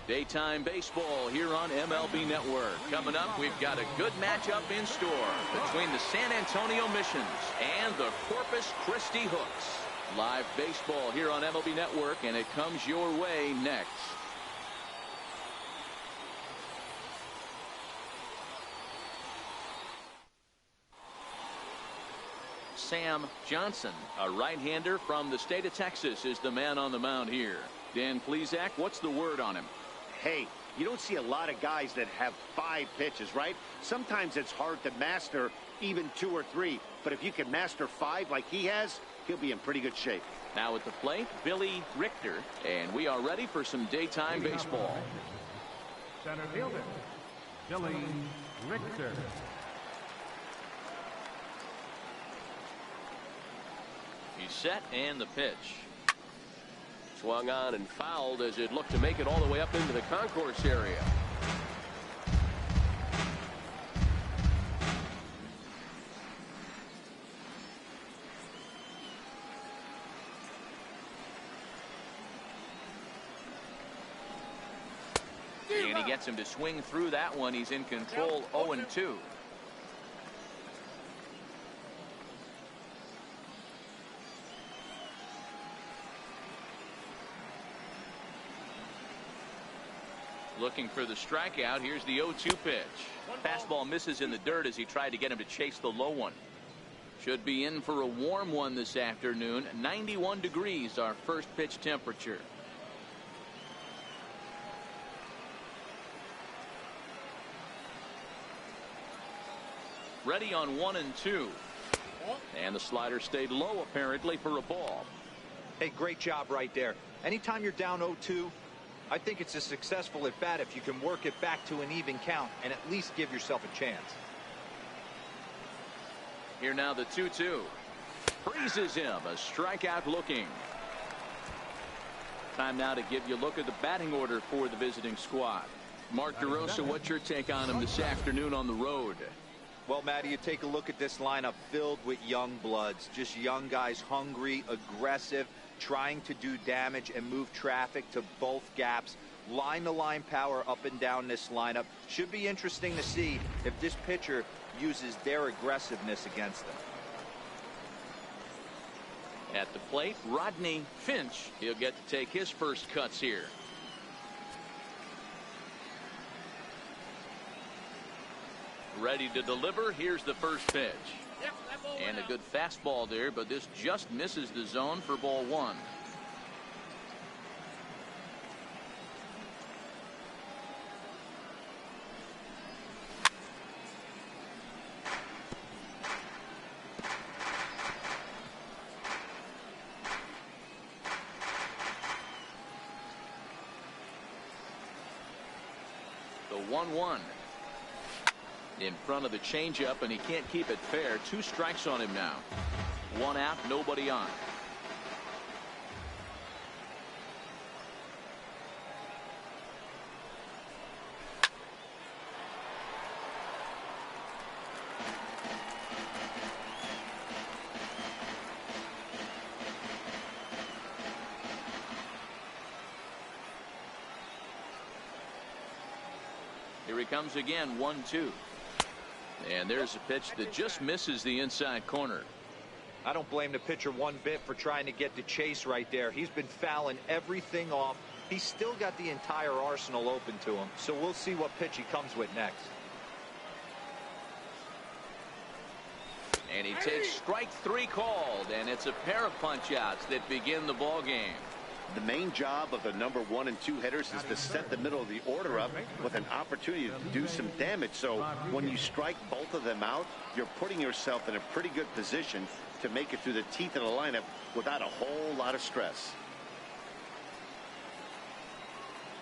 Daytime baseball here on MLB Network. Coming up, we've got a good matchup in store between the San Antonio Missions and the Corpus Christi Hooks. Live baseball here on MLB Network, and it comes your way next. Sam Johnson, a right-hander from the state of Texas, is the man on the mound here. Dan Plesac, what's the word on him? Hey, you don't see a lot of guys that have 5 pitches, right? Sometimes it's hard to master even 2 or 3. But if you can master 5 like he has, he'll be in pretty good shape. Now at the plate, Billy Richter. And we are ready for some daytime baseball. Center fielder, Billy Richter. He's set, and the pitch. Swung on and fouled as it looked to make it all the way up into the concourse area. And he gets him to swing through that one. He's in control, 0-2. Looking for the strikeout. Here's the 0-2 pitch. Fastball misses in the dirt as he tried to get him to chase the low one. Should be in for a warm one this afternoon. 91 degrees, our first pitch temperature. Ready on 1-2. And the slider stayed low apparently for a ball. Hey, great job right there. Anytime you're down 0-2, I think it's a successful at bat if you can work it back to an even count and at least give yourself a chance. Here now the 2-2. Freezes him. A strikeout looking. Time now to give you a look at the batting order for the visiting squad. Mark DeRosa, what's your take on him this afternoon on the road? Well, Matty, you take a look at this lineup filled with young bloods. Just young guys, hungry, aggressive, trying to do damage and move traffic to both gaps. Line-to-line power up and down this lineup. Should be interesting to see if this pitcher uses their aggressiveness against them. At the plate, Rodney Finch. He'll get to take his first cuts here. Ready to deliver. Here's the first pitch. And a good fastball there, but this just misses the zone for ball 1. The 1-1. In front of the changeup, and he can't keep it fair. 2 strikes on him now. 1 out, nobody on. Here he comes again, 1-2. And there's a pitch that just misses the inside corner. I don't blame the pitcher one bit for trying to get the chase right there. He's been fouling everything off. He's still got the entire arsenal open to him. So we'll see what pitch he comes with next. And he takes strike 3 called, and it's a pair of punch-outs that begin the ball game. The main job of the number 1 and 2 hitters is to set the middle of the order up with an opportunity to do some damage. So when you strike both of them out, you're putting yourself in a pretty good position to make it through the teeth of the lineup without a whole lot of stress.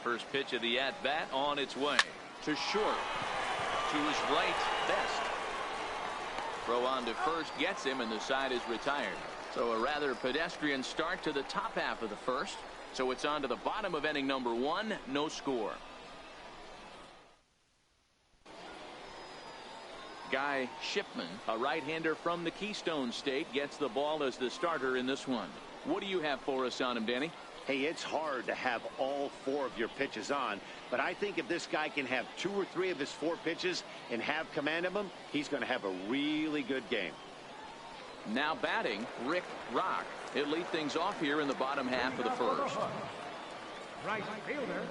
First pitch of the at-bat on its way. To short. To his right best. Throw on to first gets him, and the side is retired. So a rather pedestrian start to the top half of the first. So it's on to the bottom of inning number 1. No score. Guy Shipman, a right-hander from the Keystone State, gets the ball as the starter in this one. What do you have for us on him, Danny? Hey, it's hard to have all 4 of your pitches on, but I think if this guy can have 2 or 3 of his 4 pitches and have command of them, he's going to have a really good game. Now batting, Rick Rock. He'll lead things off here in the bottom half of the first. Right fielder,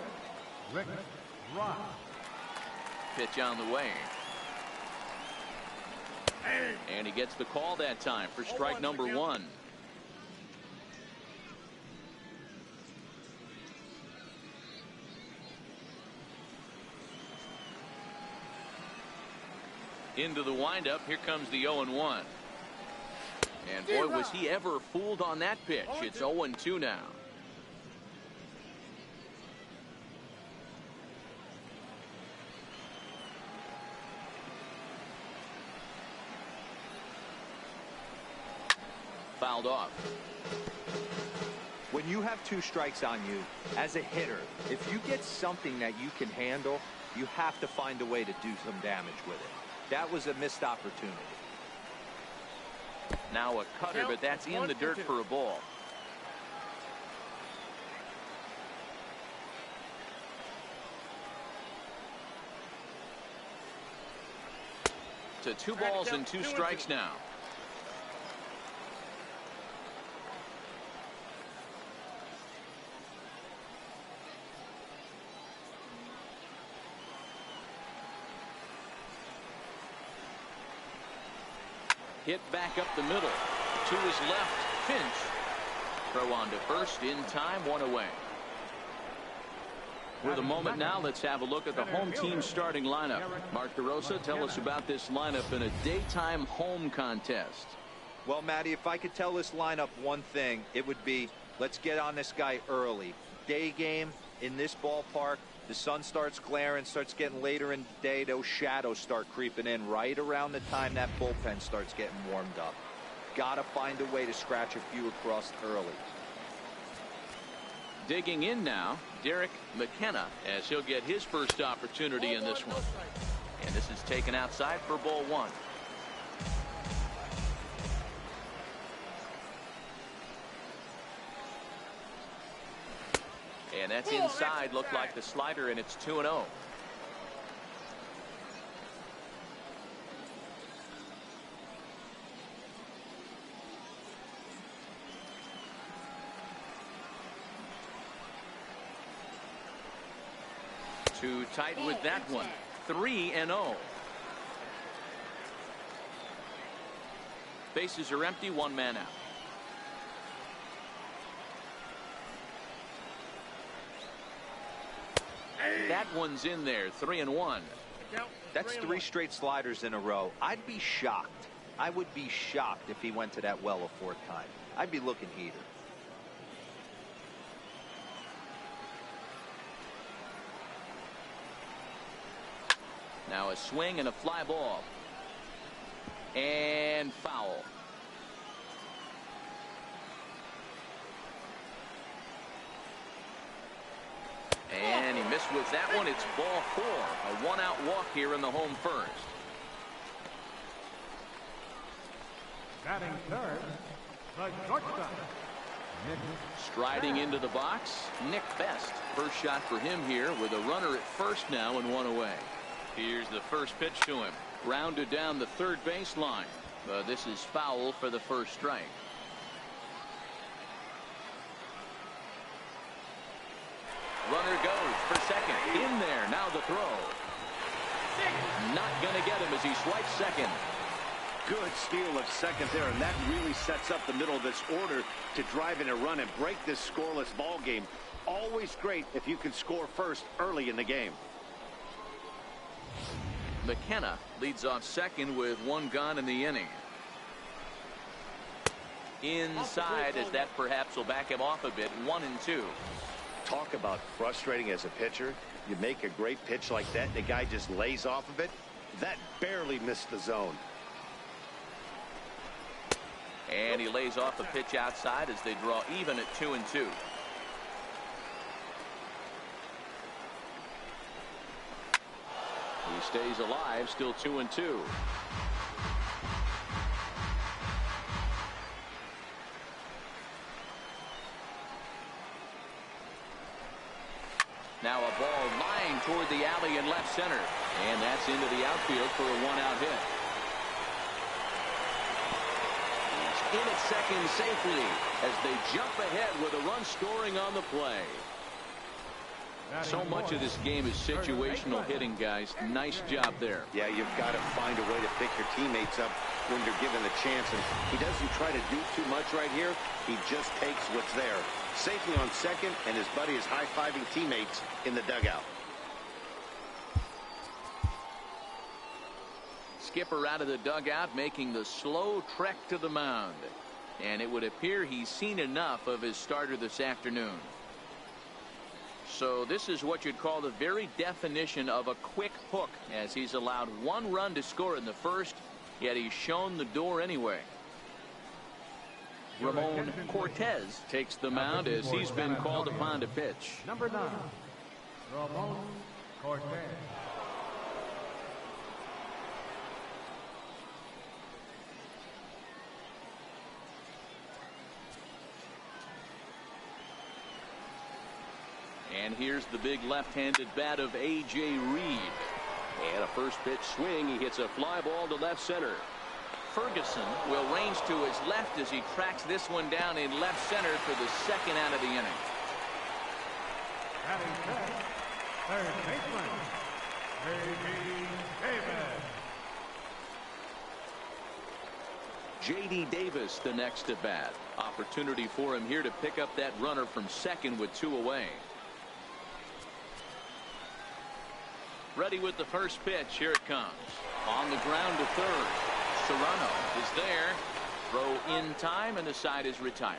Rick Rock. Pitch on the way. And he gets the call that time for strike number 1. Into the windup. Here comes the 0-1. And boy, was he ever fooled on that pitch. It's 0-2 now. Fouled off. When you have 2 strikes on you, as a hitter, if you get something that you can handle, you have to find a way to do some damage with it. That was a missed opportunity. Now a cutter, but that's in the dirt for a ball. To 2 balls and 2 strikes now. Hit back up the middle. To his left, Finch. Throw on to first in time, 1 away. With a moment now, let's have a look at the home team starting lineup. Mark DeRosa, tell us about this lineup in a daytime home contest. Well, Matty, if I could tell this lineup one thing, it would be, let's get on this guy early. Day game in this ballpark, the sun starts glaring, starts getting later in the day, those shadows start creeping in right around the time that bullpen starts getting warmed up. Gotta find a way to scratch a few across early. Digging in now, Derek McKenna, as he'll get his first opportunity in this one. And this is taken outside for ball 1. And that's inside. Looked like the slider, and it's 2-0. Too tight with that one. 3-0. Bases are empty. 1 man out. That one's in there. 3-1. That's 3 straight sliders in a row. I'd be shocked. I would be shocked if he went to that well a 4th time. I'd be looking heater. Now a swing and a fly ball. And foul. And he missed with that one. It's ball 4. A 1-out walk here in the home first. Batting third, the shortstop, Nick. Striding into the box, Nick Best. First shot for him here with a runner at first now and 1 away. Here's the first pitch to him. Grounded down the third baseline. This is foul for the first strike. Runner goes for second. In there. Now the throw. Not going to get him as he swipes second. Good steal of second there, and that really sets up the middle of this order to drive in a run and break this scoreless ball game. Always great if you can score first early in the game. McKenna leads off second with 1 gone in the inning. Inside, as that perhaps will back him off a bit. 1-2. Talk about frustrating as a pitcher. You make a great pitch like that, and the guy just lays off of it. That barely missed the zone. And he lays off the pitch outside as they draw even at 2-2. He stays alive, still 2-2. Now a ball lined toward the alley in left center. And that's into the outfield for a one-out hit. He's in at second safely as they jump ahead with a run scoring on the play. So much of this game is situational hitting, guys. Nice job there. Yeah, you've got to find a way to pick your teammates up when you're given the chance. And he doesn't try to do too much right here. He just takes what's there. Safely on second, and his buddy is high-fiving teammates in the dugout. Skipper out of the dugout making the slow trek to the mound. And it would appear he's seen enough of his starter this afternoon. So this is what you'd call the very definition of a quick hook, as he's allowed one run to score in the first, yet he's shown the door anyway. Ramon Cortez takes the mound as he's been called upon to pitch. Number 9, Ramon Cortez. And here's the big left-handed bat of A.J. Reed. And a first pitch swing. He hits a fly ball to left center. Ferguson will range to his left as he tracks this one down in left center for the second out of the inning. Batting fifth, third baseman, J.B. J.D. Davis. Davis the next at bat. Opportunity for him here to pick up that runner from second with 2 away. Ready with the first pitch. Here it comes. On the ground to third. Serrano is there. Throw in time, and the side is retired.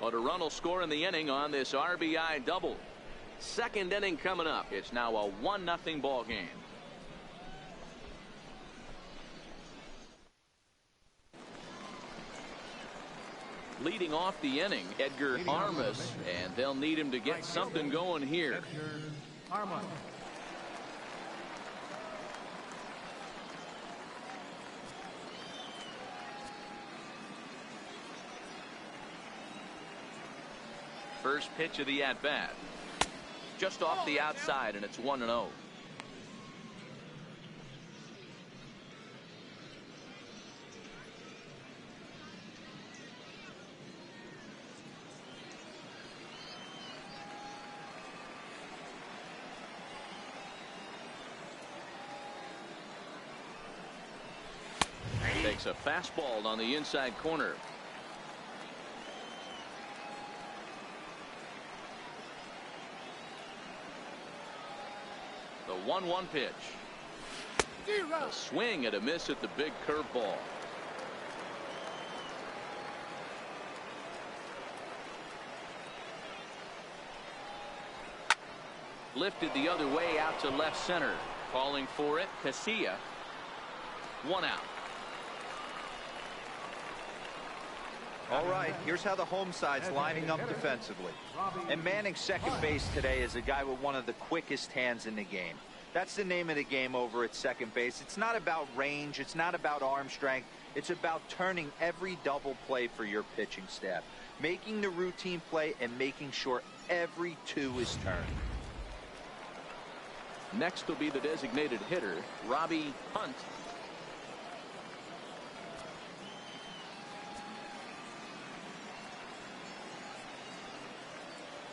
But a run will score in the inning on this RBI double. Second inning coming up. It's now a 1-0 ball game. Leading off the inning, Edgar Armas, and they'll need him to get something going here. Armas. First pitch of the at-bat. Just off the outside, and it's 1-0. Takes a fastball on the inside corner. The 1-1 pitch. A swing and a miss at the big curveball. Lifted the other way out to left center. Calling for it, Casilla. 1 out. All right, here's how the home side's lining up defensively. And manning second base today is a guy with one of the quickest hands in the game. That's the name of the game over at second base. It's not about range. It's not about arm strength. It's about turning every double play for your pitching staff, making the routine play and making sure every 2 is turned. Next will be the designated hitter, Robbie Hunt.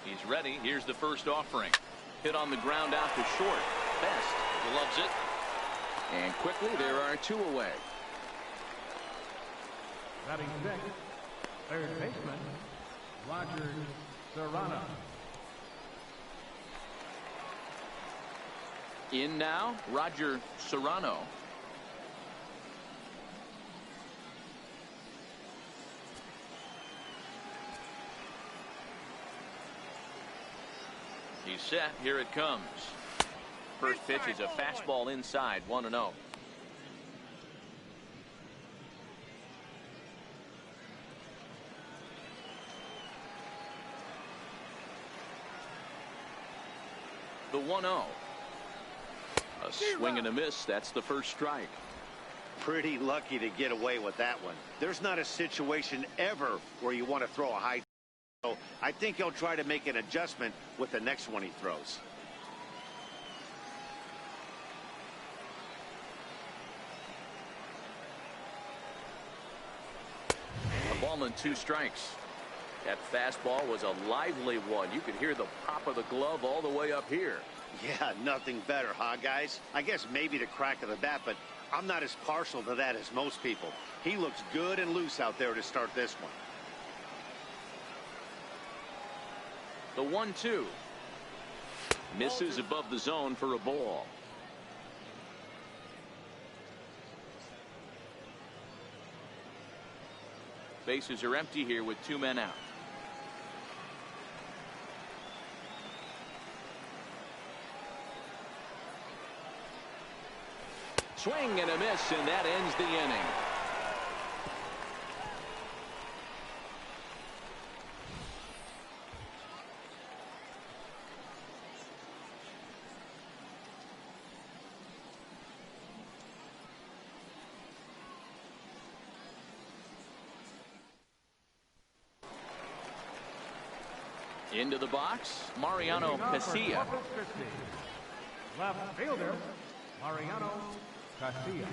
He's ready. Here's the first offering. Hit on the ground out to short. Best loves it. And quickly there are 2 away. Batting sixth, third baseman, Roger Serrano. In now, Roger Serrano. He's set. Here it comes. First pitch is a fastball inside. 1-0. The 1-0. A swing and a miss. That's the first strike. Pretty lucky to get away with that one. There's not a situation ever where you want to throw a high So I think he'll try to make an adjustment with the next one he throws. A ball and 2 strikes. That fastball was a lively one. You could hear the pop of the glove all the way up here. Yeah, nothing better, huh, guys? I guess maybe the crack of the bat, but I'm not as partial to that as most people. He looks good and loose out there to start this one. The 1-2. Misses above the zone for a ball. Bases are empty here with 2 men out. Swing and a miss, and that ends the inning. Into the box, Mariano Casilla. Christi. Left fielder, Mariano Casilla.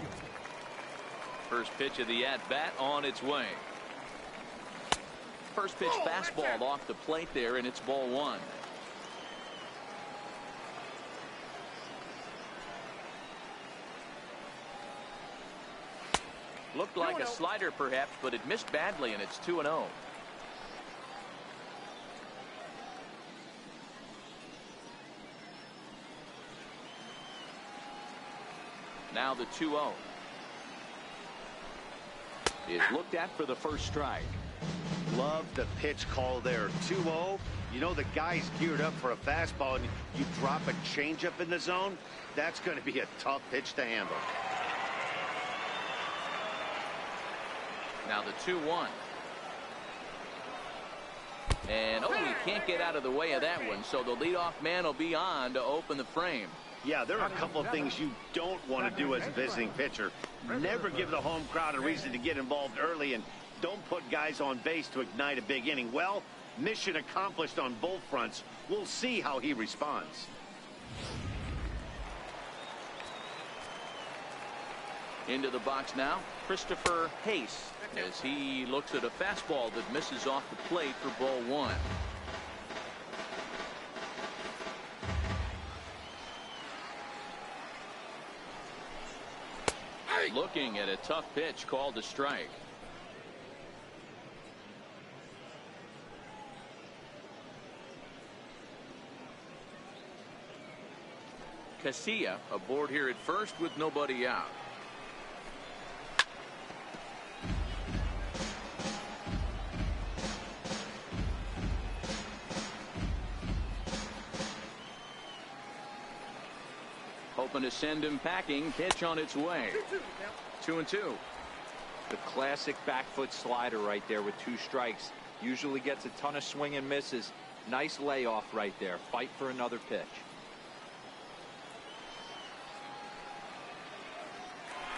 First pitch of the at-bat on its way. First pitch fastball off the plate there, and it's ball 1. Looked like a slider perhaps, but it missed badly, and it's 2-0. Now the 2-0 is looked at for the first strike. Love the pitch call there. 2-0. You know the guy's geared up for a fastball, and you drop a changeup in the zone. That's going to be a tough pitch to handle. Now the 2-1. And he can't get out of the way of that one, so the leadoff man will be on to open the frame. Yeah, there are a couple of things you don't want to do as a visiting pitcher. Never give the home crowd a reason to get involved early, and don't put guys on base to ignite a big inning. Well, mission accomplished on both fronts. We'll see how he responds. Into the box now, Christopher Hayes, as he looks at a fastball that misses off the plate for ball 1. Looking at a tough pitch called a strike. Casilla aboard here at first with nobody out. Hoping to send him packing. Pitch on its way. 2-2. The classic back foot slider right there with 2 strikes. Usually gets a ton of swing and misses. Nice layoff right there. Fight for another pitch.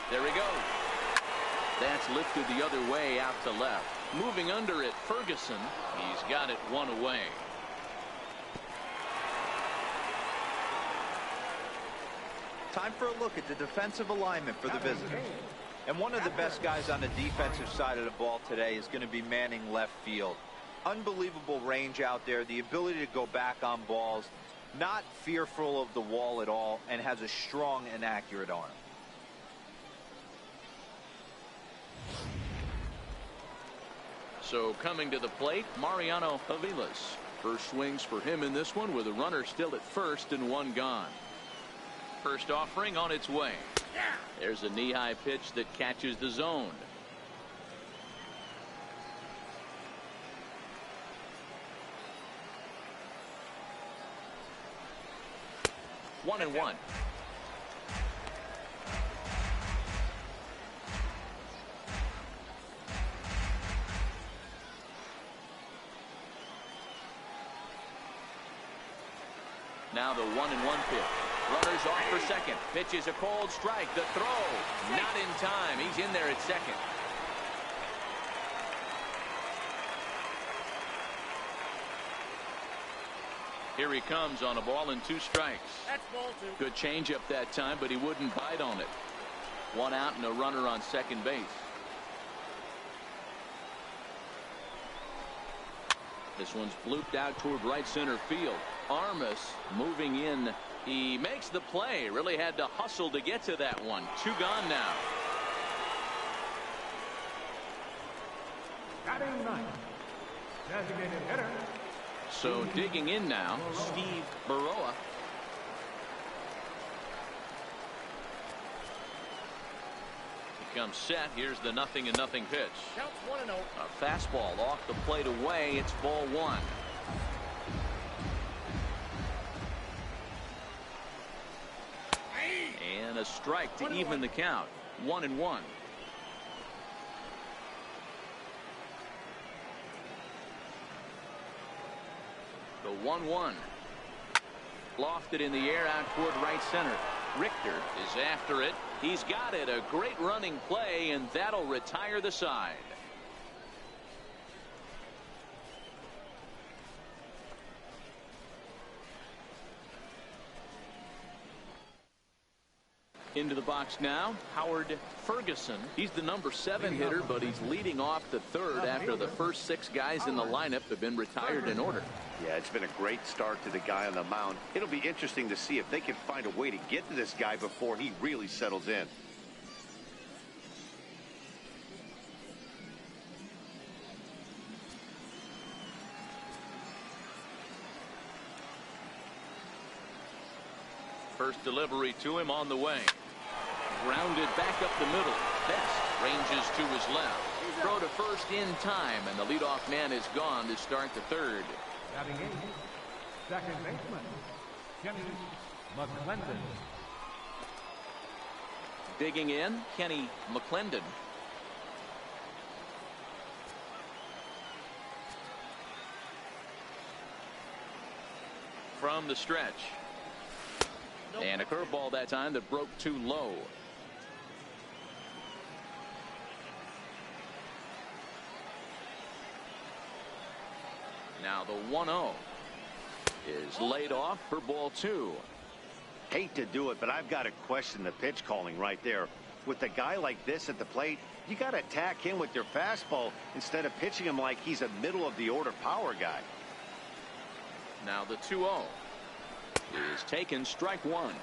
There he goes. That's lifted the other way out to left. Moving under it, Ferguson. He's got it 1 away. Time for a look at the defensive alignment for the visitors. And one of the best guys on the defensive side of the ball today is going to be manning left field. Unbelievable range out there, the ability to go back on balls, not fearful of the wall at all, and has a strong and accurate arm. So coming to the plate, Mariano Aviles. First swings for him in this one with a runner still at first and 1 gone. First offering on its way. There's a knee-high pitch that catches the zone. One and one. Now the 1-1 pitch. Runners off for second. Pitch is a cold strike. The throw not in time. He's in there at second. Here he comes on a ball and 2 strikes. That's ball 2. Good changeup that time, but he wouldn't bite on it. 1 out and a runner on second base. This one's blooped out toward right center field. Armas moving in. He makes the play. Really had to hustle to get to that one. 2 gone now. Batting ninth, designated hitter. So digging in now, Steve Baroa. He comes set. Here's the 0-0 pitch. Counts 1-0. A fastball off the plate away. It's ball 1. And a strike to even the count. 1-1. The 1-1. Lofted in the air out toward right center. Richter is after it. He's got it. A great running play, and that'll retire the side. Into the box now, Howard Ferguson. He's the number 7 hitter, but he's leading off the 3rd after the first 6 guys in the lineup have been retired in order. Yeah, it's been a great start to the guy on the mound. It'll be interesting to see if they can find a way to get to this guy before he really settles in. First delivery to him on the way. Grounded back up the middle. Best ranges to his left. Throw to first in time, and the leadoff man is gone to start the 3rd. Batting eighth, second baseman, Kenny McClendon. Digging in, Kenny McClendon. From the stretch. And a curveball that time that broke too low. Now the 1-0 is laid off for ball 2. Hate to do it, but I've got to question the pitch calling right there. With a guy like this at the plate, you got to attack him with your fastball instead of pitching him like he's a middle of the order power guy. Now the 2-0 is taken, strike 1.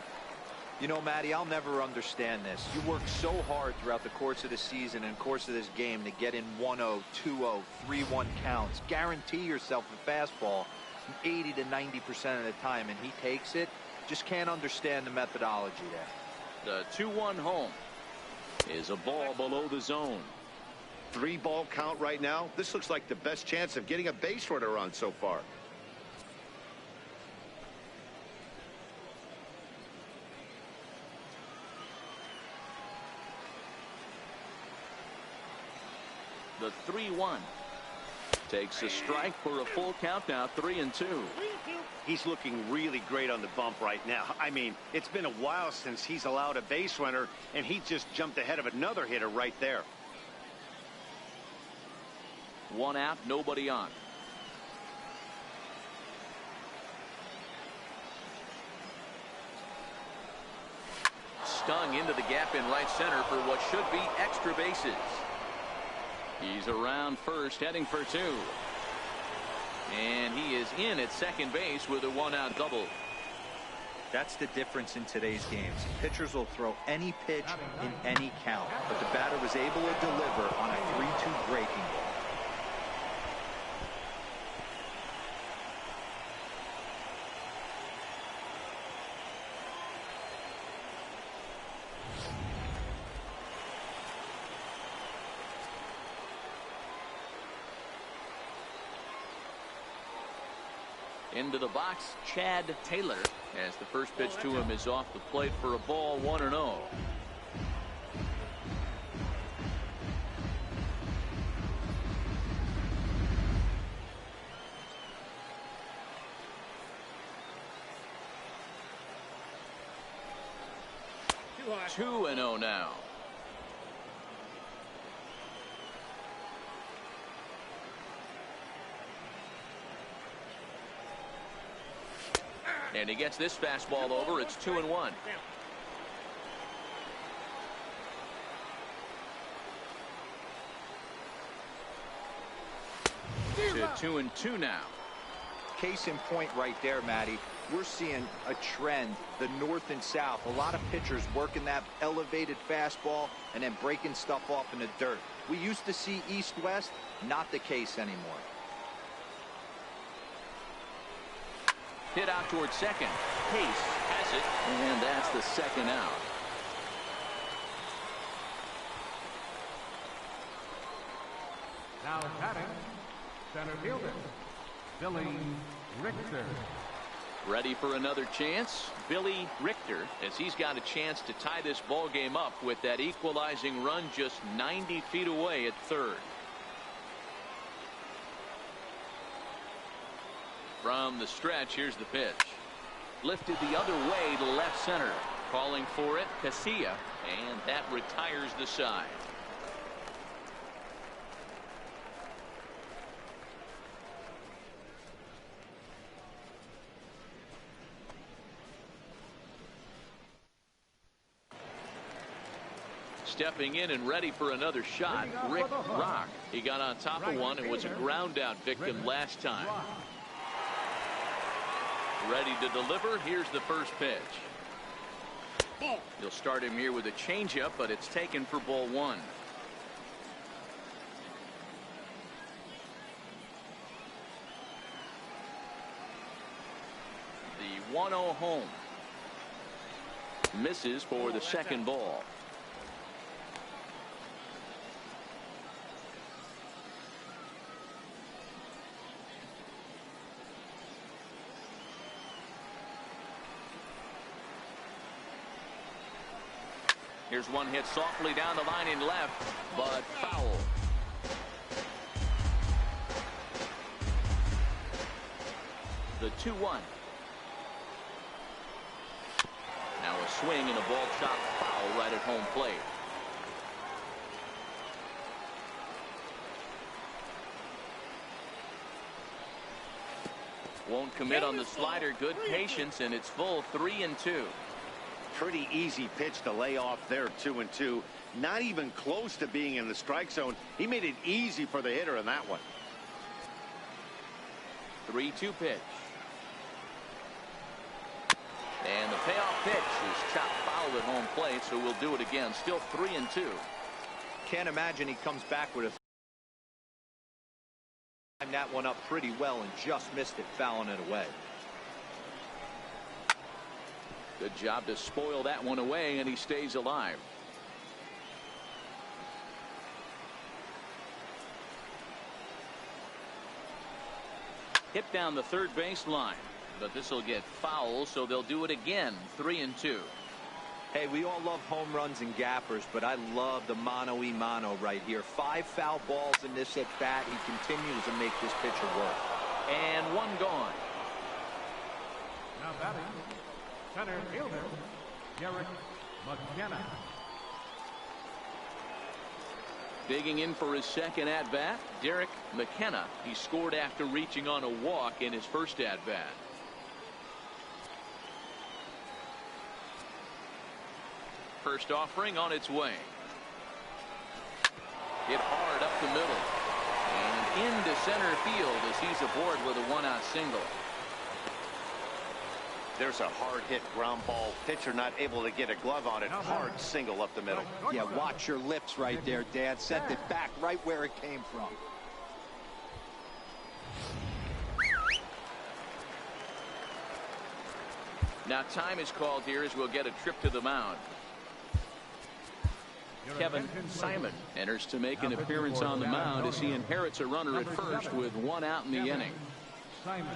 You know, Matty, I'll never understand this. You work so hard throughout the course of the season and course of this game to get in 1-0, 2-0, 3-1 counts. Guarantee yourself a fastball 80 to 90% of the time, and he takes it. Just can't understand the methodology there. The 2-1 home is a ball below the zone. 3-ball count right now. This looks like the best chance of getting a base runner on so far. The 3-1 takes a strike for a full count now, 3-2. He's looking really great on the bump right now. I mean, it's been a while since he's allowed a base runner, and he just jumped ahead of another hitter right there. 1 out, nobody on. Stung into the gap in right center for what should be extra bases. He's around first, heading for 2. And he is in at second base with a 1-out double. That's the difference in today's games. Pitchers will throw any pitch in any count, but the batter was able to deliver on a 3-2 breaking ball. Into the box, Chad Taylor, as the first pitch to him is off the plate for a ball, 1-0. Too high. 2-0 now. And he gets this fastball over. It's 2-1. To 2-2 now. Case in point right there, Matty. We're seeing a trend, the north and south. A lot of pitchers working that elevated fastball and then breaking stuff off in the dirt. We used to see east-west, not the case anymore. Hit out towards second. Case has it, and that's the second out. Now batting, center fielder, Billy Richter. Ready for another chance. Billy Richter, as he's got a chance to tie this ball game up with that equalizing run just 90 feet away at third. From the stretch, here's the pitch. Lifted the other way to left center. Calling for it, Casilla, and that retires the side. Stepping in and ready for another shot, Rick Rock. He got on top of one and was a ground out victim last time. Ready to deliver. Here's the first pitch. You'll start him here with a changeup, but it's taken for ball one. The 1-0 home. Misses for the second ball. Here's one hit softly down the line in left, but foul. The 2-1. Now a swing and a ball shot foul right at home plate. Won't commit on the slider. Good patience, and it's full 3-2. Pretty easy pitch to lay off there, 2-2. Not even close to being in the strike zone. He made it easy for the hitter in that one. 3-2 pitch. And the payoff pitch is chopped foul at home plate, so we'll do it again. Still 3-2. Can't imagine he comes back with a timed that one up pretty well and just missed it, fouling it away. Good job to spoil that one away, and he stays alive. Hit down the third base line, but this will get foul, so they'll do it again. 3-2. Hey, we all love home runs and gappers, but I love the mano-y-mano right here. 5 foul balls in this at bat. He continues to make this pitcher work. And one gone. Now batting, center fielder, Derek McKenna. Digging in for his second at-bat, Derek McKenna. He scored after reaching on a walk in his first at-bat. First offering on its way. Hit hard up the middle. And into center field as he's aboard with a one-out single. There's a hard hit ground ball. Pitcher not able to get a glove on it. Hard single up the middle. Yeah, watch your lips right there, Dad. Sent it back right where it came from. Now time is called here as we'll get a trip to the mound. Kevin Simon enters to make an appearance on the mound as he inherits a runner at first with one out in the inning. Simon.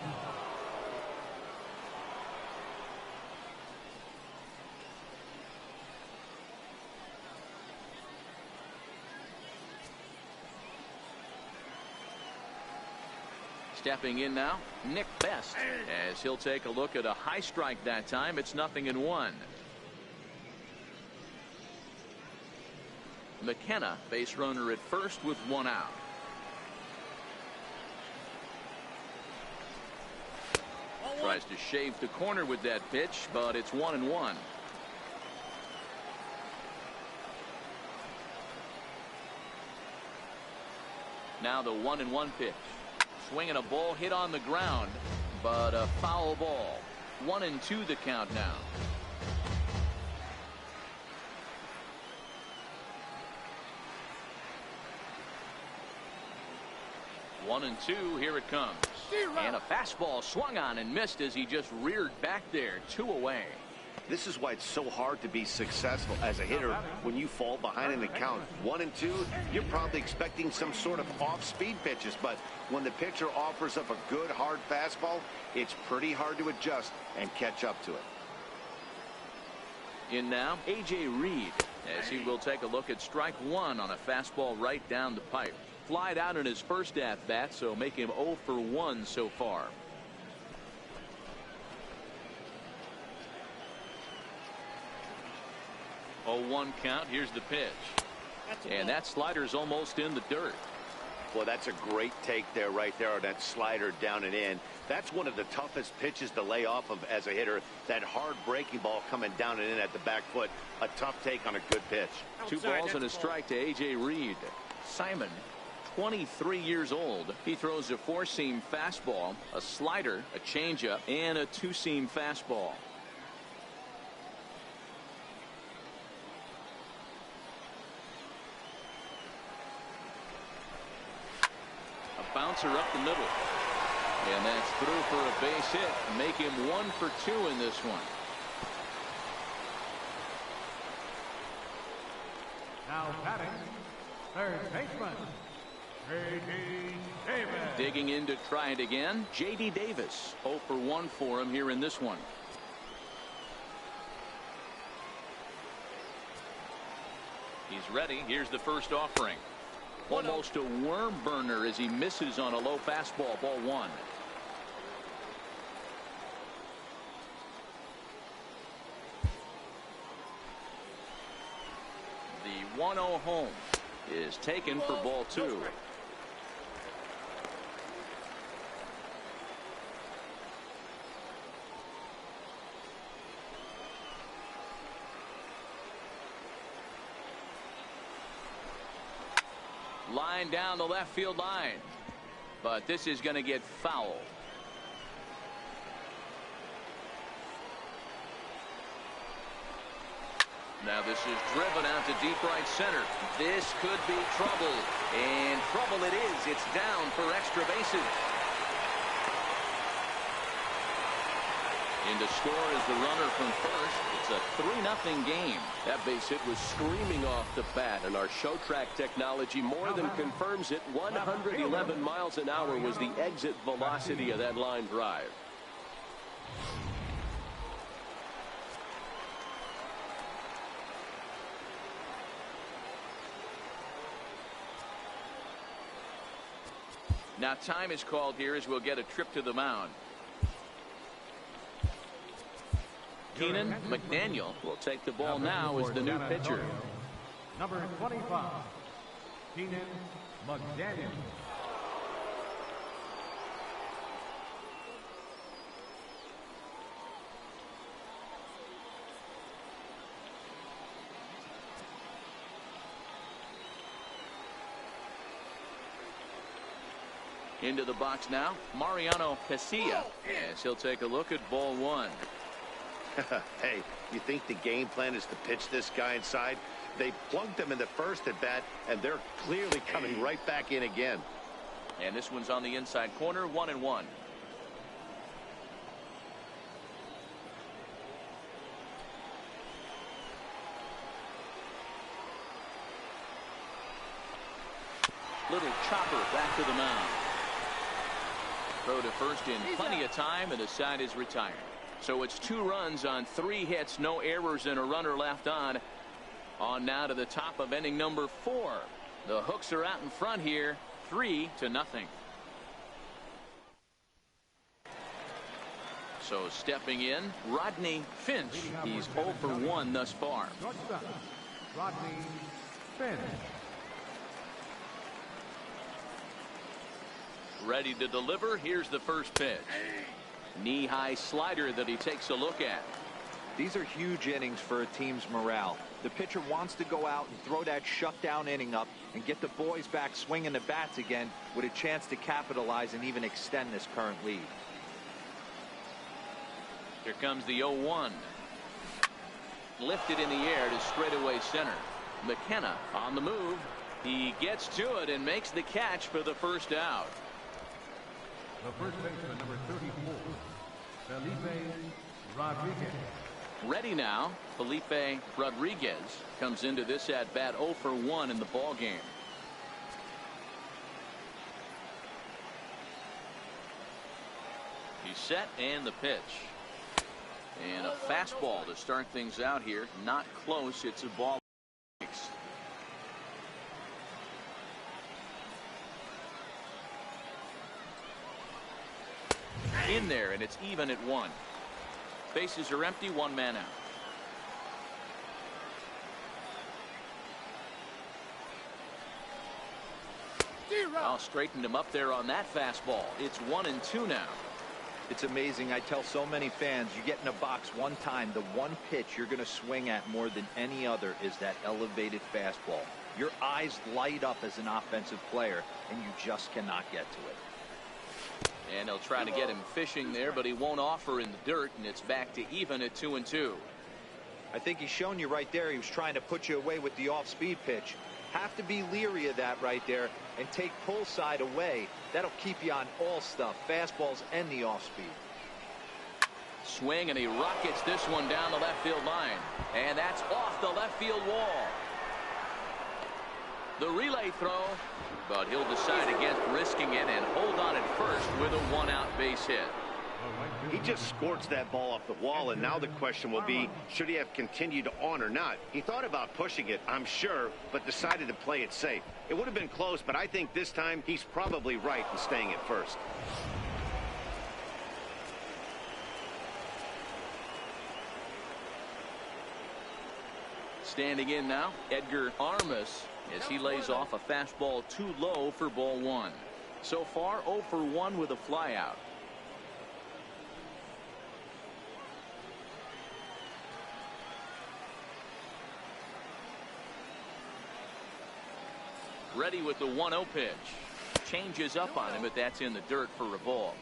Stepping in now, Nick Best, as he'll take a look at a high strike that time. It's 0-1. McKenna, base runner at first with one out. Oh, Tries Tries to shave the corner with that pitch, but it's 1-1. Now the 1-1 pitch. Swinging a ball hit on the ground, but a foul ball. 1-2 the count now. One and two, here it comes. And a fastball swung on and missed as he just reared back there. 2 away. This is why it's so hard to be successful as a hitter when you fall behind in the count. 1-2, you're probably expecting some sort of off-speed pitches, but when the pitcher offers up a good hard fastball, it's pretty hard to adjust and catch up to it. In now, A.J. Reed, as he will take a look at strike one on a fastball right down the pipe. Flied out in his first at-bat, so make him 0 for 1 so far. Oh, 1 count. Here's the pitch. And that slider's almost in the dirt. Well, that's a great take there, right there, on that slider down and in. That's one of the toughest pitches to lay off of as a hitter. That hard breaking ball coming down and in at the back foot. A tough take on a good pitch. 2 balls and a strike to A.J. Reed. Simon, 23 years old. He throws a 4-seam fastball, a slider, a changeup, and a 2-seam fastball. A bouncer up the middle. And that's through for a base hit. Make him 1 for 2 in this one. Now batting, third baseman, J.D. Davis. Digging in to try it again, J.D. Davis. 0 for 1 for him here in this one. He's ready. Here's the first offering. Almost a worm burner as he misses on a low fastball. Ball 1. The 1-0 home is taken for ball 2. Line down the left field line, but this is going to get foul. Now this is driven out to deep right center. This could be trouble, and trouble it is. It's down for extra bases. In to score is the runner from first. It's a 3-0 game. That base hit was screaming off the bat, and our show track technology more than confirms it. 111 miles an hour was the exit velocity of that line drive. Now time is called here as we'll get a trip to the mound. Keenan McDaniel will take the ball now as the new pitcher. Number 25, Keenan McDaniel. Into the box now, Mariano Casilla, as he'll take a look at ball 1. Hey, you think the game plan is to pitch this guy inside? They plugged him in the first at bat, and they're clearly coming right back in again. And this one's on the inside corner, 1-1. Little chopper back to the mound. Throw to first in plenty of time, and the side is retired. So it's 2 runs on 3 hits, no errors, and a runner left on. On now to the top of inning number 4. The Hooks are out in front here, 3-0. So stepping in, Rodney Finch. He's 0 for 1 thus far. Shortstop, Rodney Finch. Ready to deliver. Here's the first pitch. Knee-high slider that he takes a look at. These are huge innings for a team's morale. The pitcher wants to go out and throw that shutdown inning up and get the boys back swinging the bats again with a chance to capitalize and even extend this current lead. Here comes the 0-1. Lifted in the air to straightaway center. McKenna on the move. He gets to it and makes the catch for the first out. The first baseman, number 34, Felipe Rodriguez. Ready now. Felipe Rodriguez comes into this at bat 0 for 1 in the ball game. He's set and the pitch. And a fastball to start things out here. Not close. It's a ball. In there, and it's even at 1. Bases are empty, 1 man out. I'll straighten him up there on that fastball. It's 1-2 now. It's amazing. I tell so many fans, you get in a box one time, the one pitch you're going to swing at more than any other is that elevated fastball. Your eyes light up as an offensive player, and you just cannot get to it. And he'll try to get him fishing there, but he won't offer in the dirt, and it's back to even at 2-2. I think he's shown you right there. He was trying to put you away with the off-speed pitch. Have to be leery of that right there and take pull side away. That'll keep you on all stuff, fastballs and the off-speed. Swing, and he rockets this one down the left field line. And that's off the left field wall. The relay throw, but he'll decide against risking it and hold on at first with a 1-out base hit. He just scorched that ball off the wall, and now the question will be, should he have continued on or not? He thought about pushing it, I'm sure, but decided to play it safe. It would have been close, but I think this time he's probably right in staying at first. Standing in now, Edgar Armas, as he lays off a fastball too low for ball 1. So far, 0 for 1 with a flyout. Ready with the 1-0 pitch. Changes up on him, but that's in the dirt for a ball.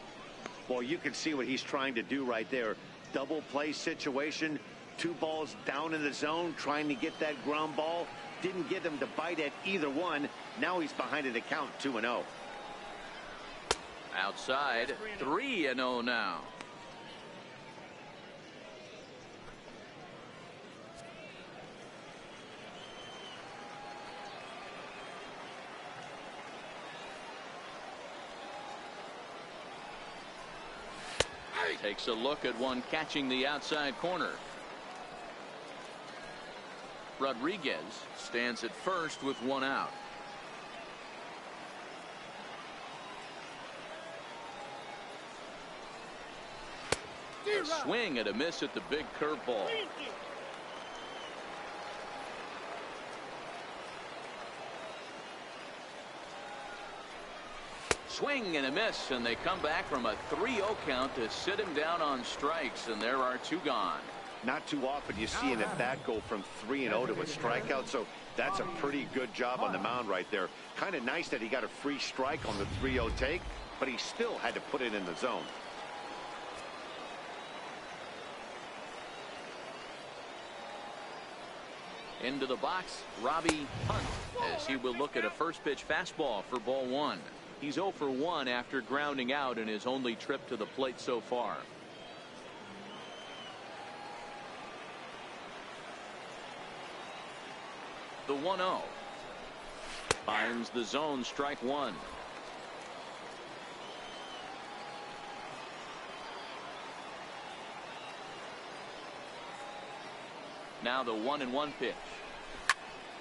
Well, you can see what he's trying to do right there. Double play situation. 2 balls down in the zone, trying to get that ground ball. Didn't get him to bite at either one. Now he's behind at the count, 2-0. Outside, 3-0 now. Takes a look at one catching the outside corner. Rodriguez stands at first with 1 out. A swing and a miss at the big curveball. Swing and a miss, and they come back from a 3-0 count to sit him down on strikes, and there are 2 gone. Not too often you see an at-bat go from 3-0 to a strikeout, so that's a pretty good job on the mound right there. Kind of nice that he got a free strike on the 3-0 take, but he still had to put it in the zone. Into the box, Robbie Hunt, as he will look at a first pitch fastball for ball 1. He's 0 for 1 after grounding out in his only trip to the plate so far. The 1-0 finds the zone, strike 1. Now the 1-1 pitch,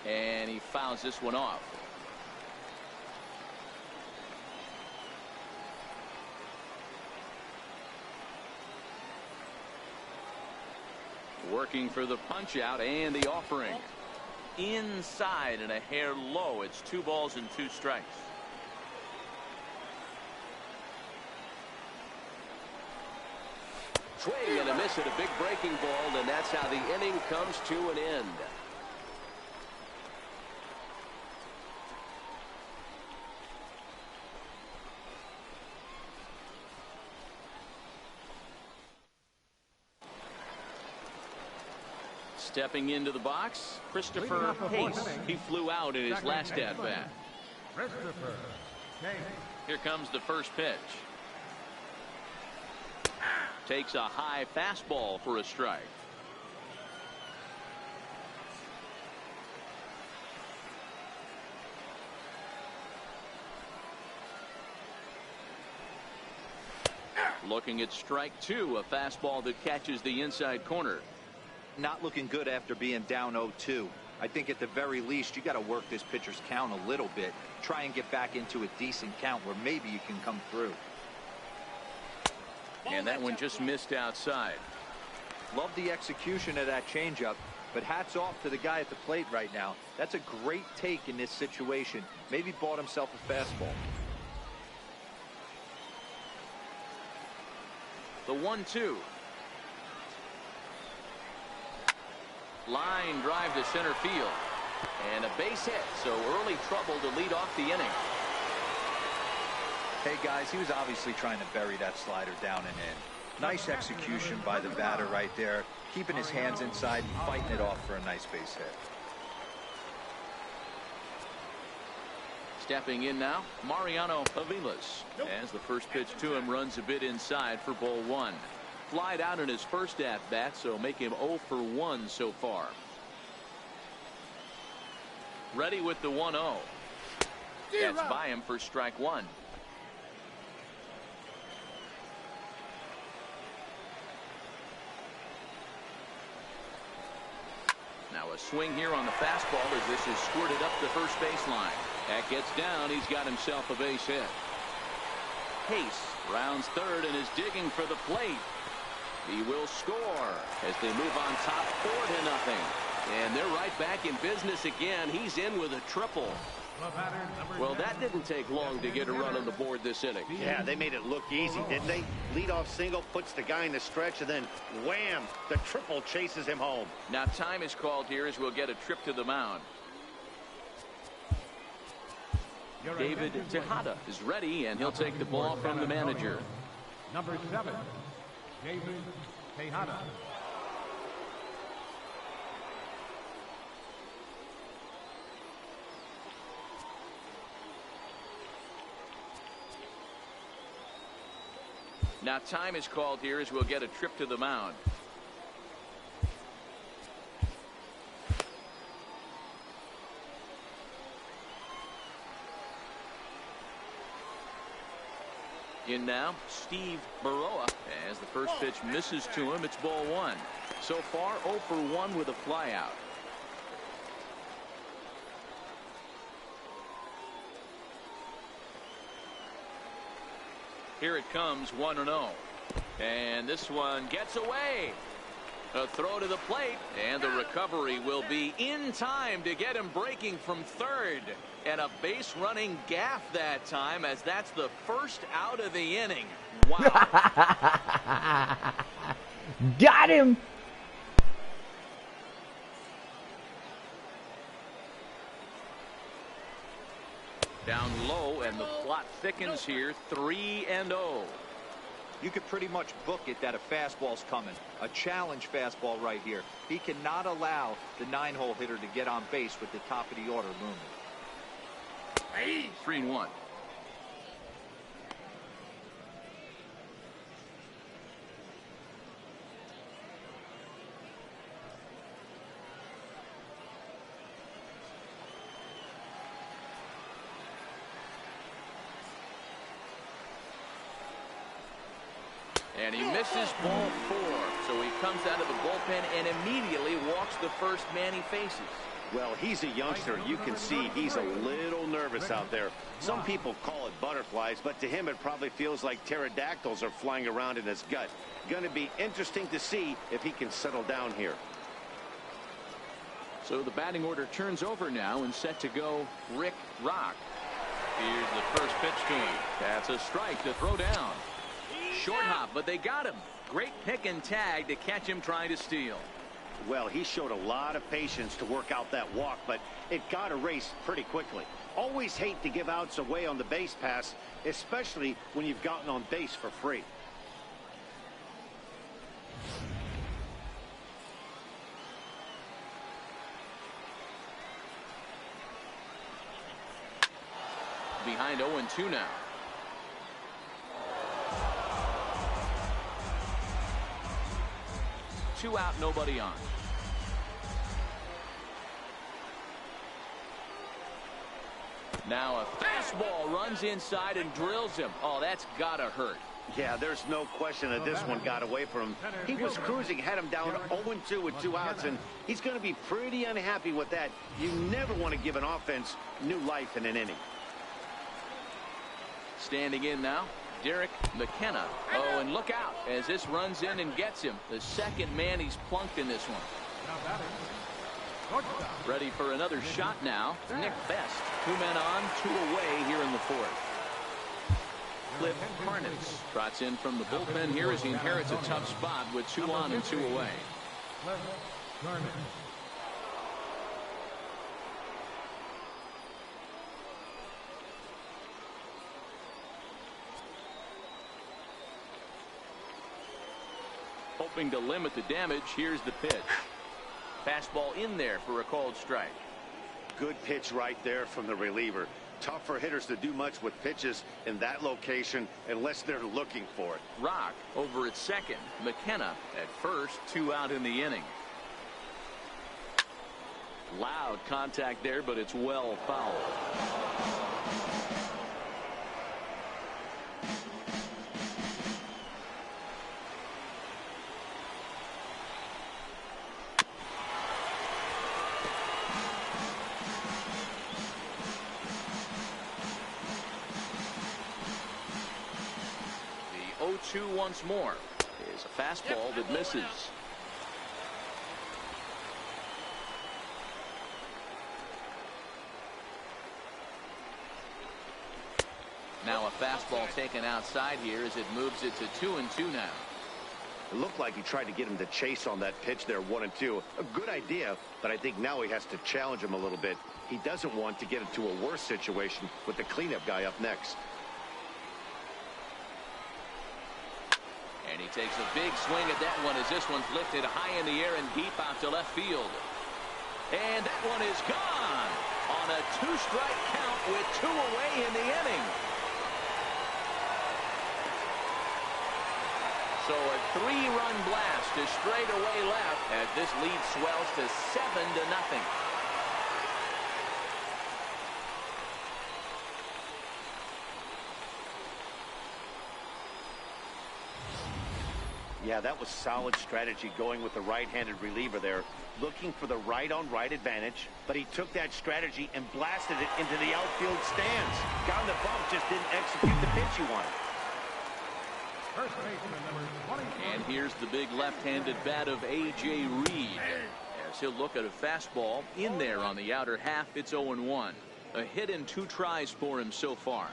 and he fouls this one off. Working for the punch out and the offering. Inside and a hair low. It's 2 balls and 2 strikes. Swing and a miss at a big breaking ball, and that's how the inning comes to an end. Stepping into the box, Christopher Pace. He flew out in his last at-bat. Christopher Hayes. Here comes the first pitch. Takes a high fastball for a strike. Looking at strike two, a fastball that catches the inside corner. Not looking good after being down 0-2. I think at the very least you got to work this pitcher's count a little bit. Try and get back into a decent count where maybe you can come through. And that one just missed outside. Love the execution of that changeup, but hats off to the guy at the plate right now. That's a great take in this situation. Maybe bought himself a fastball. The 1-2. Line drive to center field. And a base hit, so early trouble to lead off the inning. Hey guys, he was obviously trying to bury that slider down and in. Nice execution by the batter right there, keeping his hands inside and fighting it off for a nice base hit. Stepping in now, Mariano Aviles. As the first pitch to him runs a bit inside for ball one. Flied out in his first at-bat, so make him 0 for 1 so far. Ready with the 1-0. That's by him for strike one. Now a swing here on the fastball as this is squirted up the first baseline. That gets down. He's got himself a base hit. Pace rounds third and is digging for the plate. He will score as they move on top 4-0. And they're right back in business again. He's in with a triple. Well, that didn't take long to get a run on the board this inning. Yeah, they made it look easy, didn't they? Leadoff single puts the guy in the stretch, and then wham, the triple chases him home. Now time is called here as we'll get a trip to the mound. David Tejada is ready, and he'll take the ball from the manager. Number 7, David Tejada. Now time is called here as we'll get a trip to the mound. In now, Steve Baroa. As the first pitch misses to him, it's ball one. So far, 0 for 1 with a flyout. Here it comes, 1-0. And this one gets away. A throw to the plate, and the recovery will be in time to get him breaking from third. And a base running gaff that time, as that's the first out of the inning. Wow. Got him. Down low, and the plot thickens here, 3-0. You could pretty much book it that a fastball's coming. A challenge fastball right here. He cannot allow the 9-hole hitter to get on base with the top of the order looming. 3-1. And he misses ball 4. So he comes out of the bullpen and immediately walks the first man he faces. Well, he's a youngster. You can see he's a little nervous out there. Some people call it butterflies, but to him it probably feels like pterodactyls are flying around in his gut. Going to be interesting to see if he can settle down here. So the batting order turns over now, and set to go Rick Rock. Here's the first pitch to him. That's a strike to throw down. Short hop, but they got him. Great pick and tag to catch him trying to steal. Well, he showed a lot of patience to work out that walk, but it got erased pretty quickly. Always hate to give outs away on the base pass, especially when you've gotten on base for free. Behind 0-2 now. Two out, nobody on. Now a fastball runs inside and drills him. Oh, that's gotta hurt. Yeah, there's no question that this one got away from him. He was cruising, had him down 0-2 with 2 outs, and he's going to be pretty unhappy with that. You never want to give an offense new life in an inning. Standing in now, Derek McKenna. Oh, and look out as this runs in and gets him. The second man he's plunked in this one. Ready for another shot now. Nick Best. 2 men on, 2 away here in the 4th. Cliff Harnitz trots in from the bullpen here as he inherits a tough spot with 2 on and 2 away. Hoping to limit the damage, here's the pitch. Fastball in there for a called strike. Good pitch right there from the reliever. Tough for hitters to do much with pitches in that location unless they're looking for it. Rock over at second. McKenna at first. 2 out in the inning. Loud contact there, but it's well fouled. The 0-2 once more is a fastball that misses. Now a fastball taken outside here as it moves it to 2-2 now. It looked like he tried to get him to chase on that pitch there, 1-2. A good idea, but I think now he has to challenge him a little bit. He doesn't want to get into a worse situation with the cleanup guy up next. And he takes a big swing at that one as this one's lifted high in the air and deep out to left field. And that one is gone on a 2-strike count with 2 away in the inning. So a 3-run blast to straightaway left as this lead swells to 7-0. Yeah, that was solid strategy going with the right-handed reliever there, looking for the right-on-right advantage, but he took that strategy and blasted it into the outfield stands. Got on the bump, just didn't execute the pitch he wanted. And here's the big left-handed bat of A.J. Reed as he'll look at a fastball in there on the outer half. It's 0-1. A hit in 2 tries for him so far.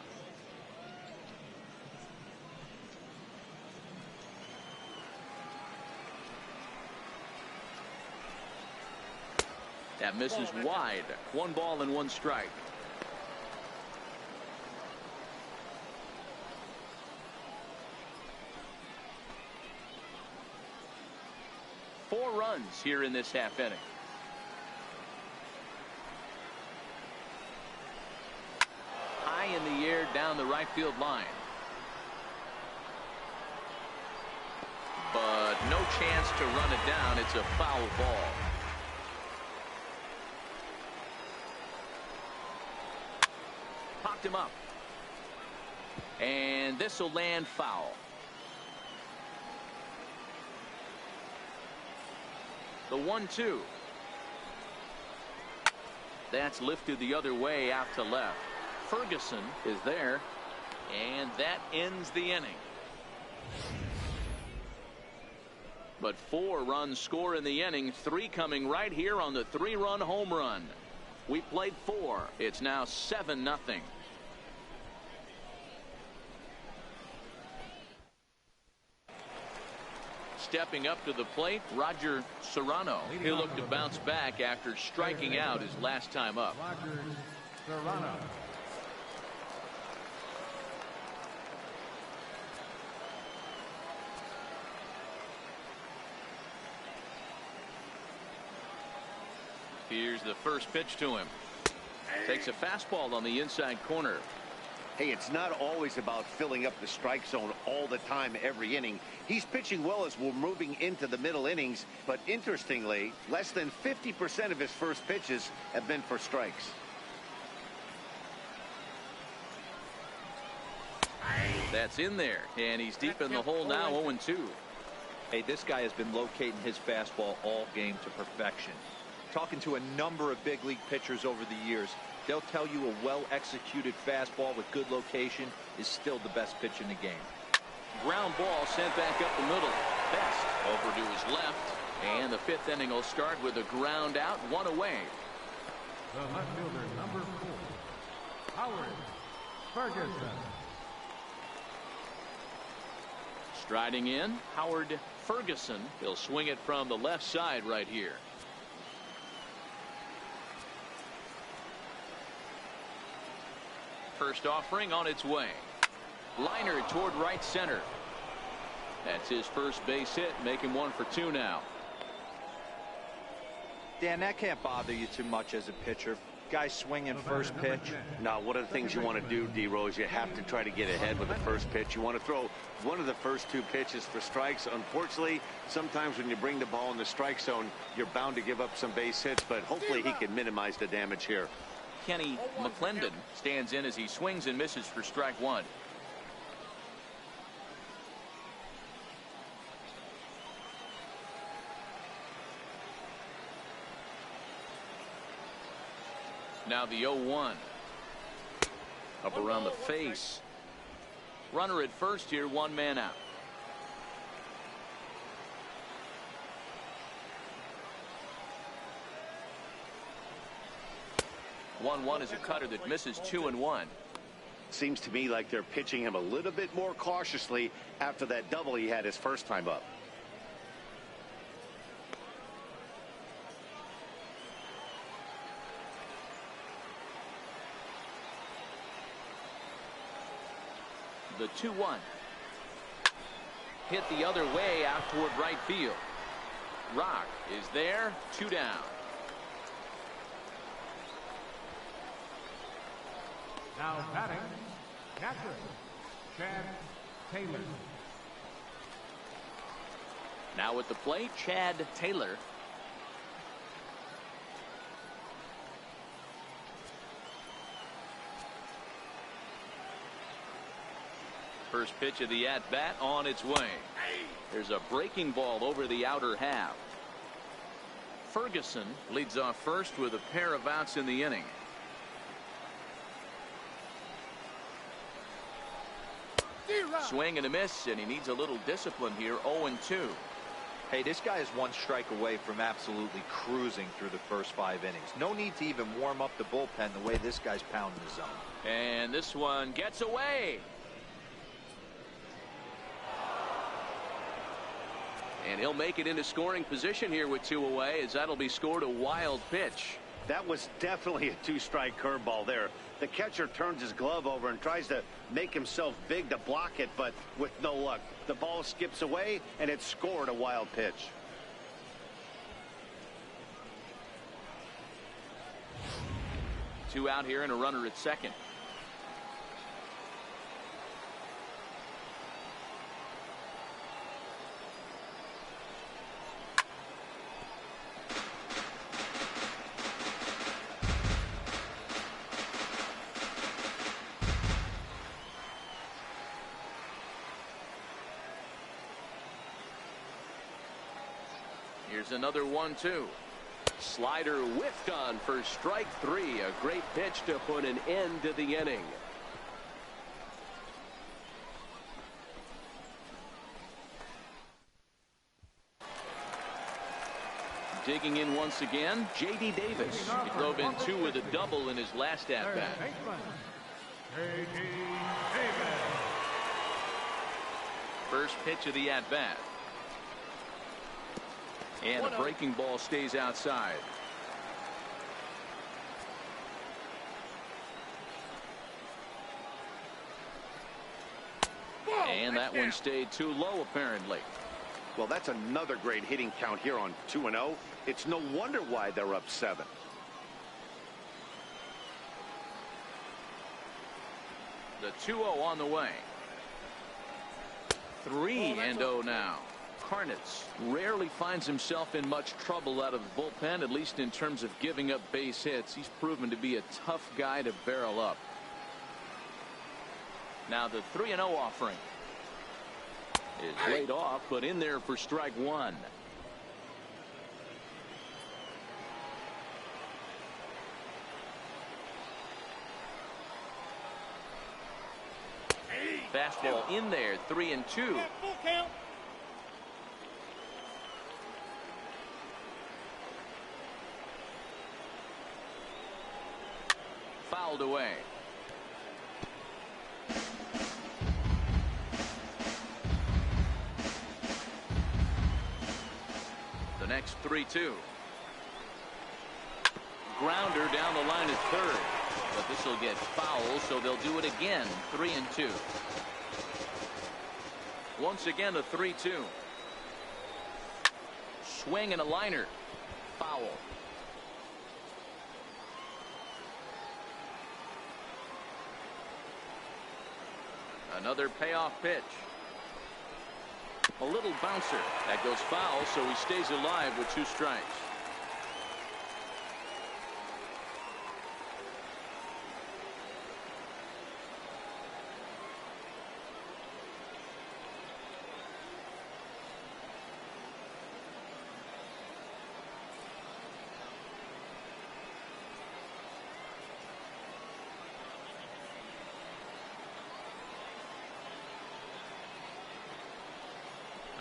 That misses wide. 1 ball and 1 strike. Four runs here in this half inning. High in the air down the right field line. But no chance to run it down. It's a foul ball. Popped him up. And this will land foul. The 1-2. That's lifted the other way out to left. Ferguson is there. And that ends the inning. But 4 runs score in the inning. 3 coming right here on the 3-run home run. We played 4. It's now 7-0. Stepping up to the plate, Roger Serrano. He'll look to bounce back after striking out his last time up. Roger Serrano. Here's the first pitch to him. Takes a fastball on the inside corner. Hey, it's not always about filling up the strike zone all the time every inning. He's pitching well as we're moving into the middle innings, but interestingly, less than 50% of his first pitches have been for strikes. That's in there, and he's deep in the hole now, 0-2. Hey, this guy has been locating his fastball all game to perfection. Talking to a number of big league pitchers over the years, they'll tell you a well-executed fastball with good location is still the best pitch in the game. Ground ball sent back up the middle. Best over to his left, and the fifth inning will start with a ground out, one away. The left fielder, number 4, Howard Ferguson. Striding in, Howard Ferguson. He'll swing it from the left side right here. First offering on its way. Liner toward right center. That's his first base hit, making 1 for 2 now. Dan, that can't bother you too much as a pitcher. Guy swinging first pitch. Now, one of the things you want to do, D-Rose, you have to try to get ahead with the first pitch. You want to throw one of the first 2 pitches for strikes. Unfortunately, sometimes when you bring the ball in the strike zone, you're bound to give up some base hits, but hopefully he can minimize the damage here. Kenny McClendon stands in as he swings and misses for strike 1. Now the 0-1. Up around the face. Runner at first here, 1 man out. One is a cutter that misses 2-1. Seems to me like they're pitching him a little bit more cautiously after that double he had his first time up. The 2-1. Hit the other way out toward right field. Rock is there, 2 down. Now batting, catcher, Chad Taylor. Now at the plate, Chad Taylor. First pitch of the at-bat on its way. There's a breaking ball over the outer half. Ferguson leads off first with a pair of outs in the inning. Swing and a miss, and he needs a little discipline here. 0-2. Hey, this guy is 1 strike away from absolutely cruising through the first 5 innings. No need to even warm up the bullpen the way this guy's pounding the zone. And this one gets away. And he'll make it into scoring position here with 2 away, as that'll be scored a wild pitch. That was definitely a 2-strike curveball there. The catcher turns his glove over and tries to make himself big to block it, but with no luck. The ball skips away, and it scored a wild pitch. Two out here and a runner at second. Here's another 1-2. Slider whiffed on for strike 3. A great pitch to put an end to the inning. Digging in once again, J.D. Davis. He drove in 2 with a double in his last at-bat. J.D. Davis. First pitch of the at-bat. And the breaking ball stays outside. And that one stayed too low, apparently. Well, that's another great hitting count here on 2-0. It's no wonder why they're up 7. The 2-0 on the way. 3-0 now. Karnitz rarely finds himself in much trouble out of the bullpen, at least in terms of giving up base hits. He's proven to be a tough guy to barrel up. Now the 3-0 offering is laid off, but in there for strike 1. Fastball in there, 3-2. Full count. Fouled away. The next 3-2. Grounder down the line at third. But this will get foul, so they'll do it again. 3-2. Once again, a 3-2. Swing and a liner. Foul. Another payoff pitch. A little bouncer. That goes foul, so he stays alive with 2 strikes.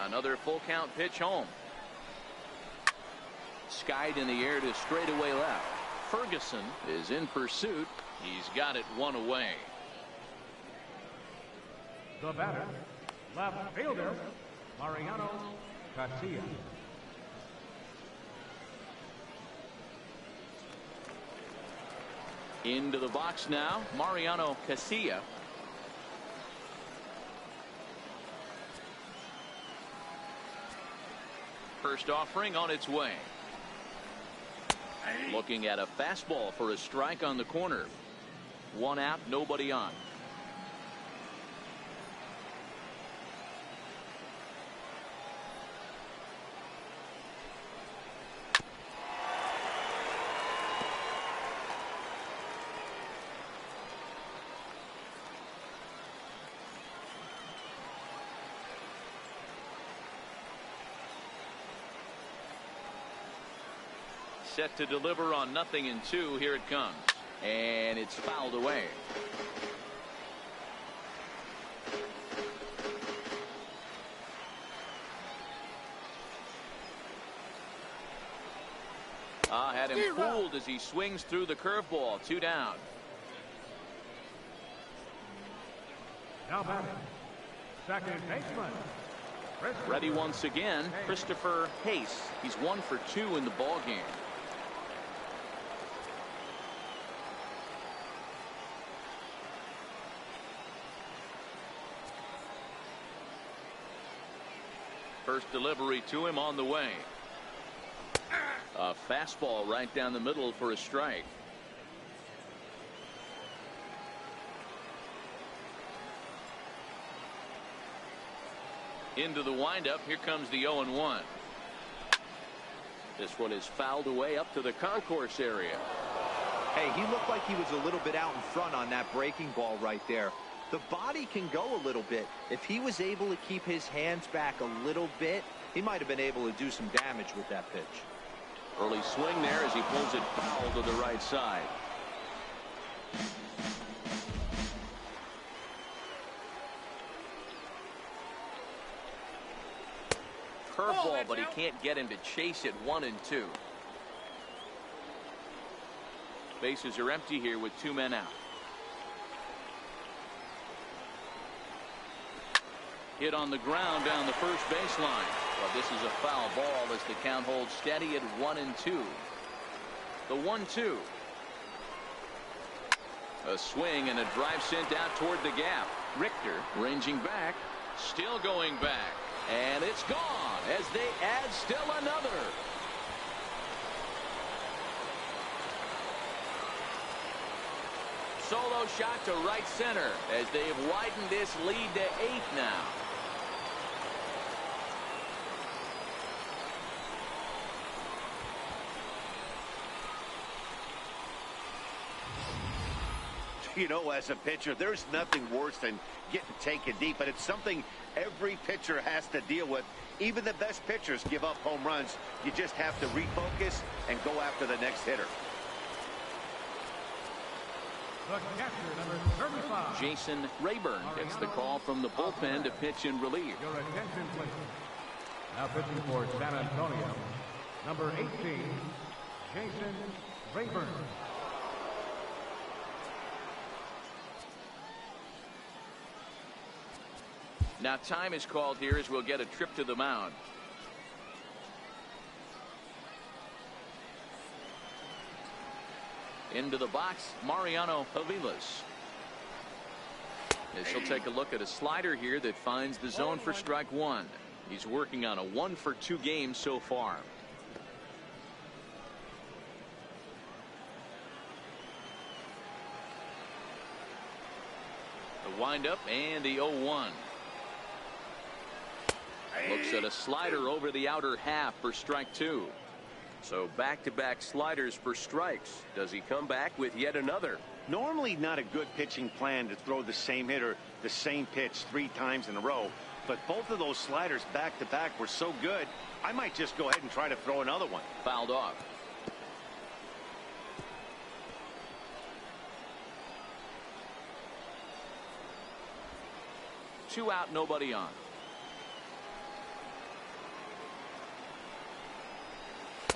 Another full count pitch home. Skied in the air to straightaway left. Ferguson is in pursuit. He's got it 1 away. The batter, left fielder, Mariano Casilla. Into the box now, Mariano Casilla. First offering on its way. Looking at a fastball for a strike on the corner. 1 out, nobody on. Set to deliver on 0-2. Here it comes. And it's fouled away. Had him fooled as he swings through the curveball. 2 down. Now batting, second baseman. Ready once again, Christopher Hayes. He's 1 for 2 in the ball game. First delivery to him on the way. A fastball right down the middle for a strike. Into the windup. Here comes the 0-1. This one is fouled away up to the concourse area. Hey, he looked like he was a little bit out in front on that breaking ball right there. The body can go a little bit. If he was able to keep his hands back a little bit, he might have been able to do some damage with that pitch. Early swing there as he pulls it foul to the right side. Curveball, but he can't get him to chase it. 1-2. Bases are empty here with 2 men out. hit on the ground down the first baseline. But this is a foul ball as the count holds steady at 1-2. The 1-2. A swing and a drive sent out toward the gap. Richter ranging back, still going back, and it's gone as they add still another. Solo shot to right center as they have widened this lead to 8 now. You know, as a pitcher, there's nothing worse than getting taken deep, but it's something every pitcher has to deal with. Even the best pitchers give up home runs. You just have to refocus and go after the next hitter. The catcher, number 35. Jason Rayburn gets the call from the bullpen to pitch in relief. Your attention, please. Now pitching for San Antonio, number 18, Jason Rayburn. Now time is called here as we'll get a trip to the mound. Into the box, Mariano Aviles. As he'll take a look at a slider here that finds the zone for strike one. He's working on a 1-for-2 game so far. The windup and the 0-1. Looks at a slider over the outer half for strike two. So back-to-back sliders for strikes. Does he come back with yet another? Normally not a good pitching plan to throw the same hitter the same pitch 3 times in a row, but both of those sliders back-to-back were so good, I might just go ahead and try to throw another one. Fouled off. Two out, nobody on.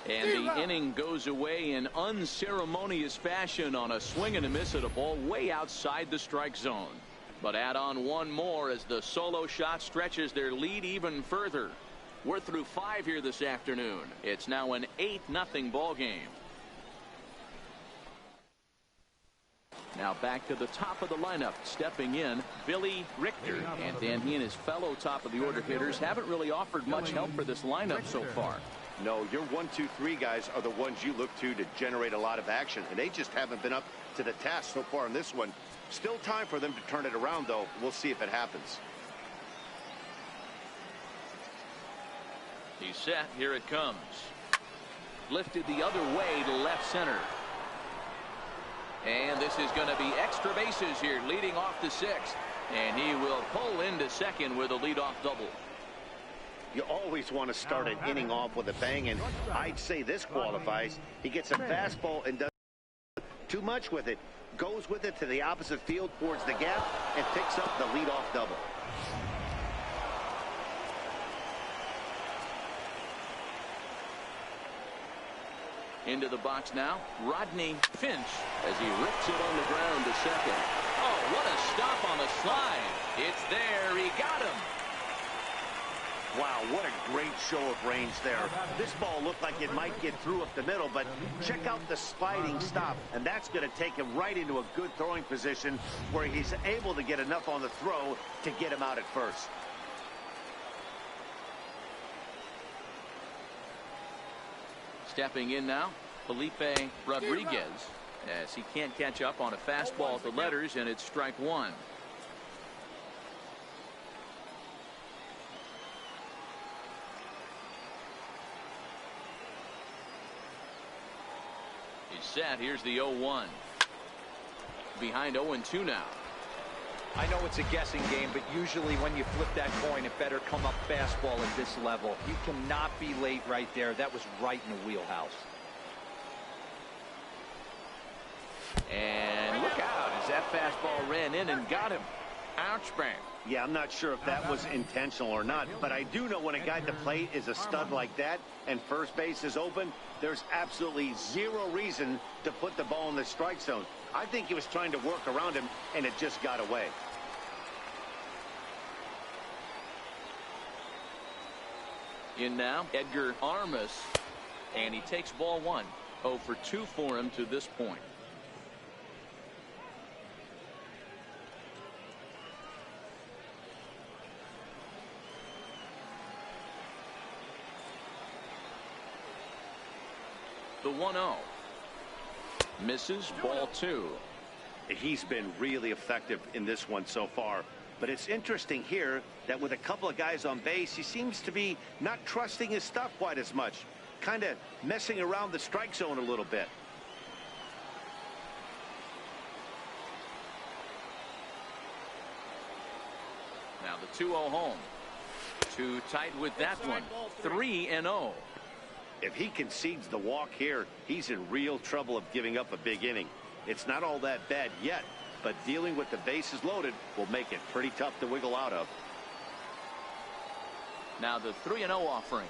And the inning goes away in unceremonious fashion on a swing and a miss at a ball way outside the strike zone. But add on one more as the solo shot stretches their lead even further. We're through 5 here this afternoon. It's now an 8-0 ball game. Now back to the top of the lineup. Stepping in, Billy Richter. And then he and his fellow top of the order hitters haven't really offered much help for this lineup so far. No, your 1, 2, 3 guys are the ones you look to generate a lot of action, and they just haven't been up to the task so far in this one. Still time for them to turn it around, though. We'll see if it happens. He's set. Here it comes. Lifted the other way to left center. And this is going to be extra bases here, leading off to 6th. And he will pull into second with a leadoff double. You always want to start an inning off with a bang, and I'd say this qualifies. He gets a fastball and doesn't too much with it. Goes with it to the opposite field towards the gap and picks up the leadoff double. Into the box now, Rodney Finch as he rips it on the ground to second. Oh, what a stop on the slide. It's there. He got him. Wow, what a great show of range there. This ball looked like it might get through up the middle, but check out the sliding stop, and that's going to take him right into a good throwing position where he's able to get enough on the throw to get him out at first. Stepping in now, Felipe Rodriguez, as he can't catch up on a fastball at the letters, and it's strike one. He's set. Here's the 0-1. Behind 0-2 now. I know it's a guessing game, but usually when you flip that coin, it better come up fastball at this level. You cannot be late right there. That was right in the wheelhouse. And look out as that fastball ran in and got him. Ouch, bang. Yeah, I'm not sure if that was intentional or not, but I do know when a guy at the plate is a stud like that and first base is open, there's absolutely zero reason to put the ball in the strike zone. I think he was trying to work around him, and it just got away. In now, Edgar Armas, and he takes ball one. 0 for 2 for him to this point. The 1-0. Misses, ball 2. He's been really effective in this one so far. But it's interesting here that with a couple of guys on base, he seems to be not trusting his stuff quite as much. Kind of messing around the strike zone a little bit. Now the 2-0 home. Too tight with that one. 3-0. If he concedes the walk here, he's in real trouble of giving up a big inning. It's not all that bad yet, but dealing with the bases loaded will make it pretty tough to wiggle out of. Now the 3-0 offering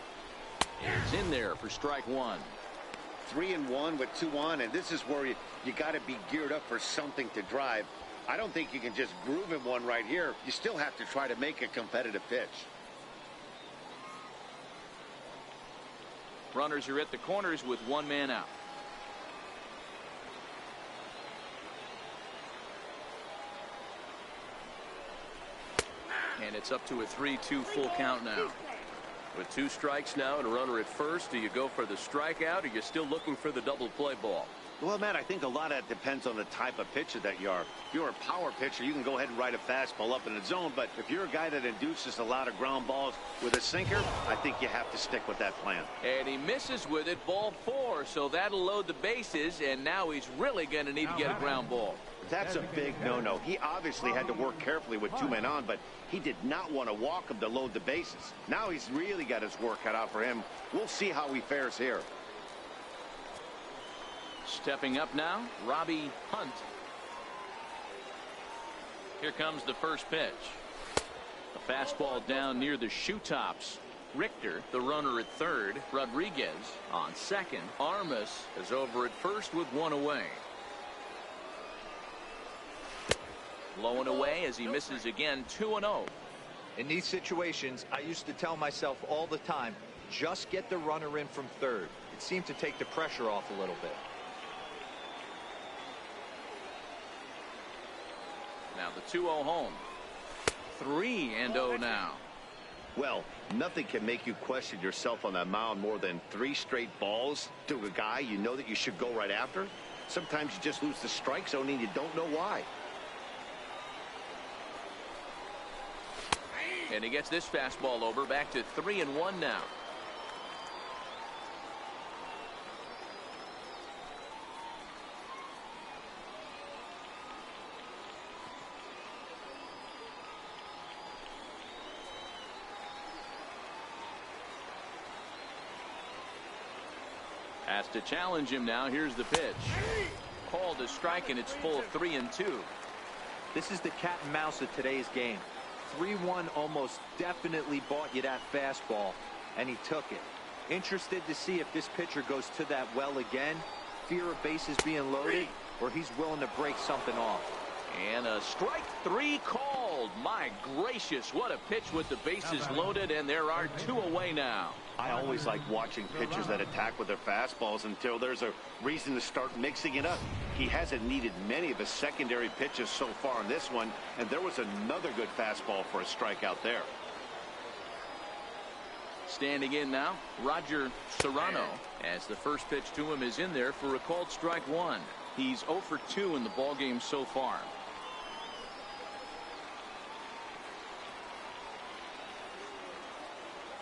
is in there for strike one. 3-1 with 2 on, and this is where you got to be geared up for something to drive. I don't think you can just groove him one right here. You still have to try to make a competitive pitch. Runners are at the corners with one man out. And it's up to a 3-2 full count now. With 2 strikes now and a runner at first, do you go for the strikeout, or are you still looking for the double play ball? Well, Matt, I think a lot of that depends on the type of pitcher that you are. If you're a power pitcher, you can go ahead and ride a fastball up in the zone. But if you're a guy that induces a lot of ground balls with a sinker, I think you have to stick with that plan. And he misses with it, ball 4. So that'll load the bases, and now he's really going to need to get a ground ball. That's a big no-no. He obviously had to work carefully with 2 men on, but he did not want to walk him to load the bases. Now he's really got his work cut out for him. We'll see how he fares here. Stepping up now, Robbie Hunt. Here comes the first pitch. A fastball down near the shoe tops. Richter, the runner at third. Rodriguez on second. Armas is over at first with 1 away. Low and away as he misses again. 2-0. In these situations, I used to tell myself all the time, just get the runner in from third. It seemed to take the pressure off a little bit. Now the 2-0 home. 3-0 now. Well, nothing can make you question yourself on that mound more than 3 straight balls to a guy you know that you should go right after. Sometimes you just lose the strike zone and you don't know why. And he gets this fastball over, back to 3-1 now. Has to challenge him now. Here's the pitch. Called a strike, and it's full 3-2. This is the cat and mouse of today's game. 3-1 almost definitely bought you that fastball, and he took it. Interested to see if this pitcher goes to that well again. Fear of bases being loaded, or he's willing to break something off. And a strike 3 called. My gracious, what a pitch with the bases loaded, and there are 2 away now. I always like watching pitchers that attack with their fastballs until there's a reason to start mixing it up. He hasn't needed many of his secondary pitches so far in this one, and there was another good fastball for a strikeout there. Standing in now, Roger Serrano, as the first pitch to him is in there for a called strike 1. He's 0 for 2 in the ballgame so far.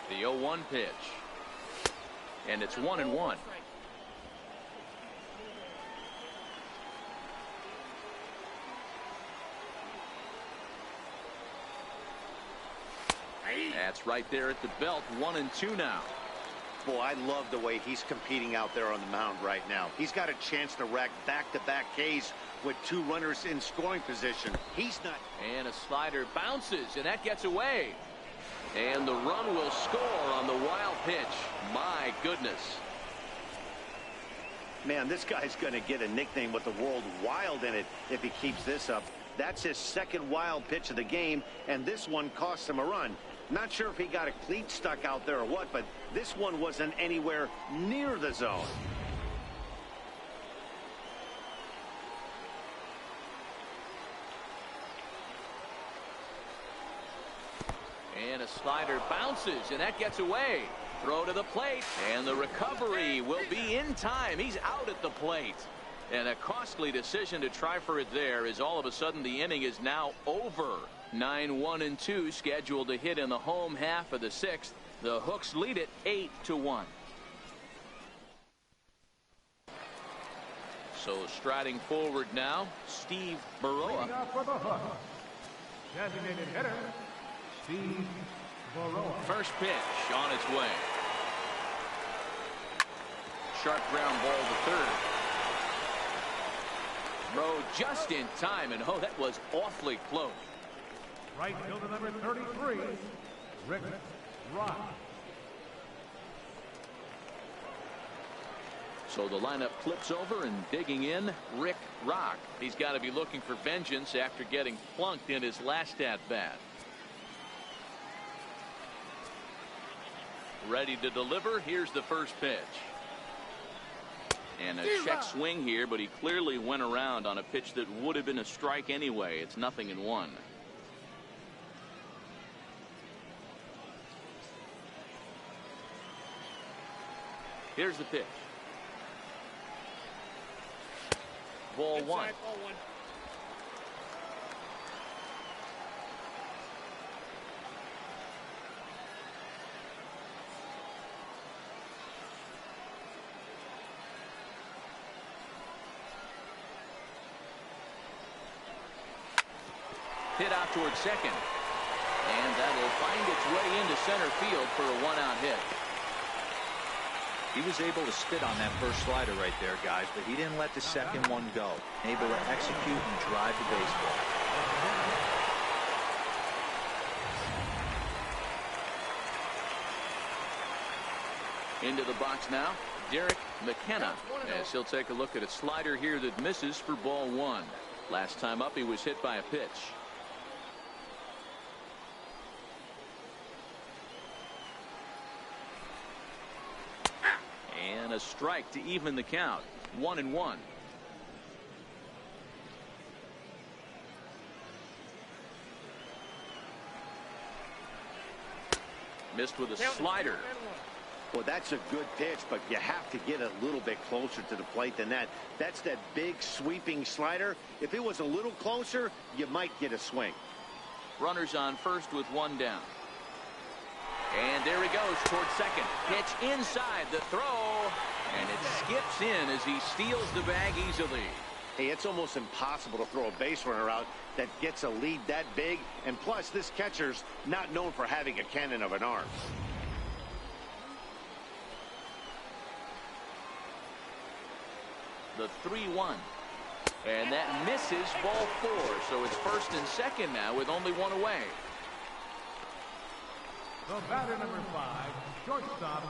The 0-1 pitch. And it's 1-1. That's right there at the belt. 1-2 now. Boy, I love the way he's competing out there on the mound right now. He's got a chance to rack back-to-back Ks with 2 runners in scoring position. He's not. And a slider bounces, and that gets away. And the run will score on the wild pitch. My goodness. Man, this guy's going to get a nickname with the word wild in it if he keeps this up. That's his second wild pitch of the game, and this one cost him a run. Not sure if he got a cleat stuck out there or what, but this one wasn't anywhere near the zone. And a slider bounces, and that gets away. Throw to the plate, and the recovery will be in time. He's out at the plate. And a costly decision to try for it there, as all of a sudden the inning is now over. 9-1-2 scheduled to hit in the home half of the sixth. The Hooks lead it 8-1. So striding forward now, Steve Baroa. Leading off for the Hooks, designated hitter, Steve Baroa. First pitch on its way. Sharp ground ball to third. Throw just in time, and oh, that was awfully close. Right fielder number 33, Rick Rock. So the lineup flips over, and digging in, Rick Rock. He's got to be looking for vengeance after getting plunked in his last at-bat. Ready to deliver. Here's the first pitch. And a check swing here, but he clearly went around on a pitch that would have been a strike anyway. It's 0-1. Here's the pitch. Ball one. Inside, ball one. Hit out towards second. And that'll find its way into center field for a one-out hit. He was able to spit on that first slider right there, guys, but he didn't let the second one go. Able to execute and drive the baseball. Into the box now, Derek McKenna, as he'll take a look at a slider here that misses for ball one. Last time up, he was hit by a pitch. And a strike to even the count. 1-1. Missed with a slider. Well, that's a good pitch, but you have to get a little bit closer to the plate than that. That's that big sweeping slider. If it was a little closer, you might get a swing. Runners on first with one down. And there he goes towards second. Pitch inside the throw. And it skips in as he steals the bag easily. Hey, it's almost impossible to throw a base runner out that gets a lead that big. And plus, this catcher's not known for having a cannon of an arm. The 3-1. And that misses ball four. So it's first and second now with only one away. The batter number 5, shortstop,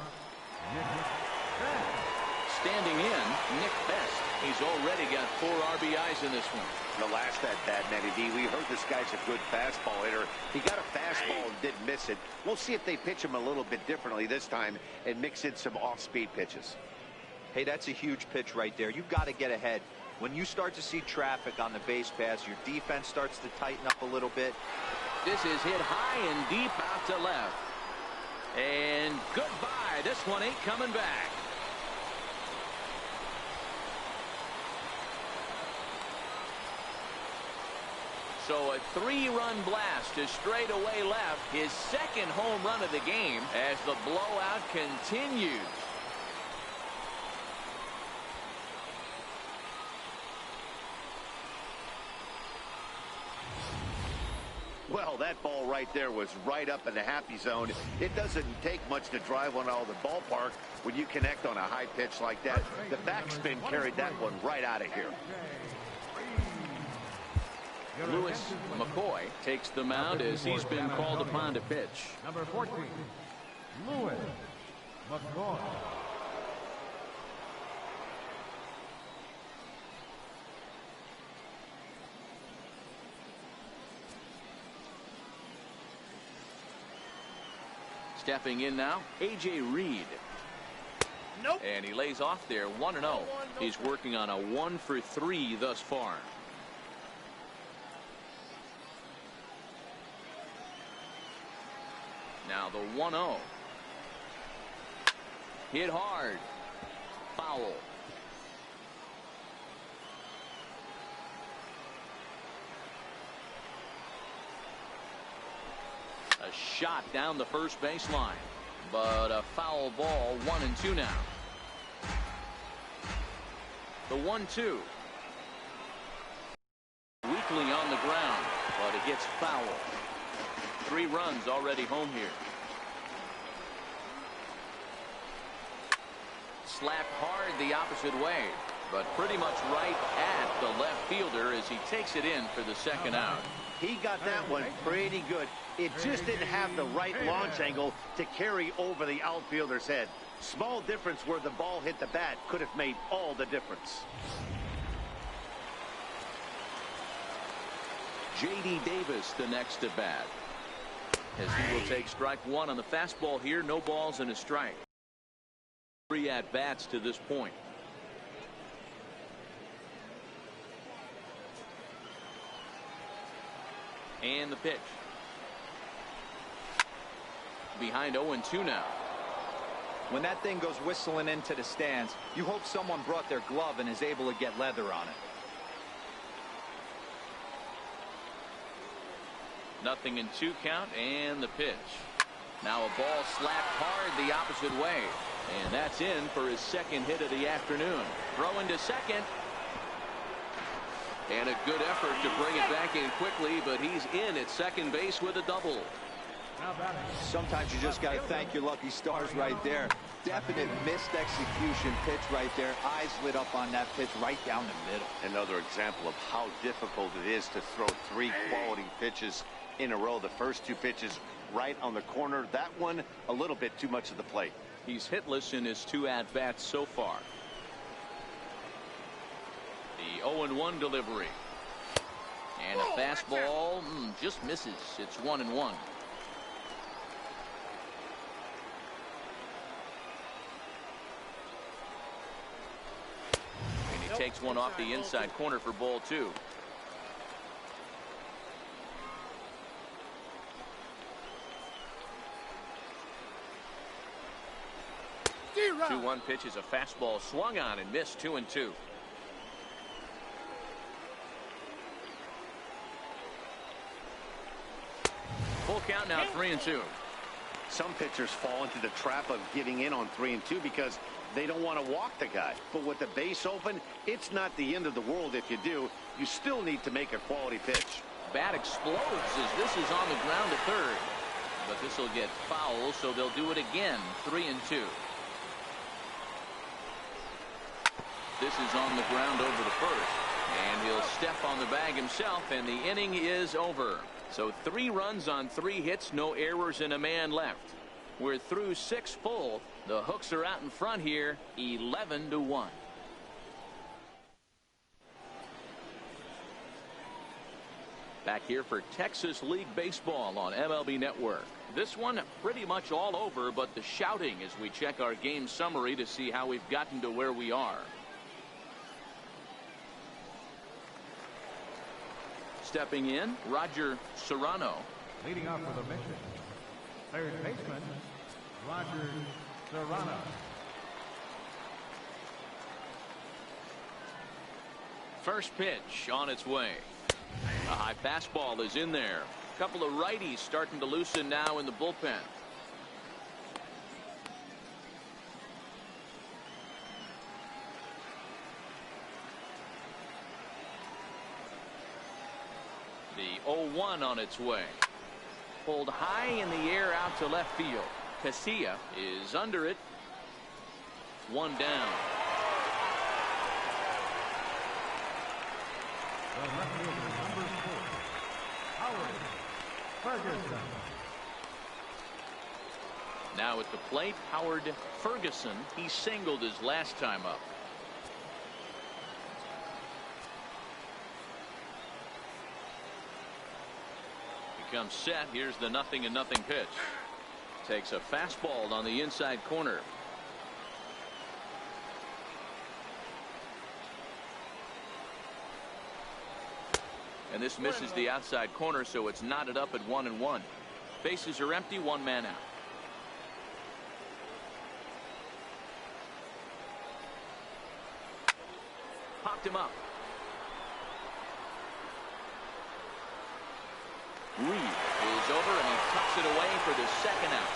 Nick Best. Standing in, Nick Best. He's already got 4 RBIs in this one. The last at-bat, Matty D, we heard this guy's a good fastball hitter. He got a fastball and didn't miss it. We'll see if they pitch him a little bit differently this time and mix in some off-speed pitches. Hey, that's a huge pitch right there. You've got to get ahead. When you start to see traffic on the base pass, your defense starts to tighten up a little bit. This is hit high and deep out to left. And goodbye. This one ain't coming back. So a 3-run blast to straightaway left. His second home run of the game as the blowout continues. Well, that ball right there was right up in the happy zone. It doesn't take much to drive one out of the ballpark when you connect on a high pitch like that. The backspin carried that one right out of here. Lewis McCoy takes the mound as he's been called upon to pitch. Number 14, Lewis McCoy. Stepping in now, A.J. Reed. Nope. And he lays off there 1-0. He's working on a 1-for-3 thus far. Now the 1-0. Hit hard. Foul. A shot down the first baseline, but a foul ball. 1-2 now. The 1-2. Weakly on the ground, but it gets foul. 3 runs already home here. Slapped hard the opposite way, but pretty much right at the left fielder as he takes it in for the second out. He got that one pretty good. It just didn't have the right launch angle to carry over the outfielder's head. Small difference where the ball hit the bat could have made all the difference. J.D. Davis the next at bat, as he will take strike 1 on the fastball here. No balls and a strike. 3 at bats to this point. And the pitch. Behind 0-2 now. When that thing goes whistling into the stands, you hope someone brought their glove and is able to get leather on it. 0-2 count, and the pitch. Now a ball slapped hard the opposite way, and that's in for his second hit of the afternoon. Throw into second. And a good effort to bring it back in quickly, but he's in at second base with a double. Sometimes you just got to thank your lucky stars right there. Definite missed execution pitch right there. Eyes lit up on that pitch right down the middle. Another example of how difficult it is to throw 3 quality pitches in a row. The first 2 pitches right on the corner. That one a little bit too much of the plate. He's hitless in his 2 at-bats so far. The 0-1 delivery. And a fastball just misses. It's 1-1. And he takes one off the inside corner for ball 2. The 2-1 pitch is a fastball swung on and missed. 2-2. Full count now. 3-2. Some pitchers fall into the trap of giving in on 3-2 because they don't want to walk the guy. But with the base open, it's not the end of the world if you do. You still need to make a quality pitch. Bat explodes as this is on the ground to third. But this will get foul, so they'll do it again. 3-2. This is on the ground over to first. And he'll step on the bag himself, and the inning is over. So 3 runs on 3 hits, no errors, and a man left. We're through 6 full. The Hooks are out in front here, 11-1. Back here for Texas League Baseball on MLB Network. This one pretty much all over, but the shouting as we check our game summary to see how we've gotten to where we are. Stepping in, Roger Serrano. Leading off for the mission, third baseman, Roger Serrano. First pitch on its way. A high fastball is in there. A couple of righties starting to loosen now in the bullpen. The 0-1 on its way. Pulled high in the air out to left field. Casilla is under it. 1 down. The left fielder, number 4, Howard Ferguson. Now at the plate, Howard Ferguson. He singled his last time up. Comes set. Here's the 0-0 pitch. Takes a fastball on the inside corner. And this misses the outside corner, so it's knotted up at 1-1. Bases are empty, one man out. Popped him up. Reed is over, and he tucks it away for the second out.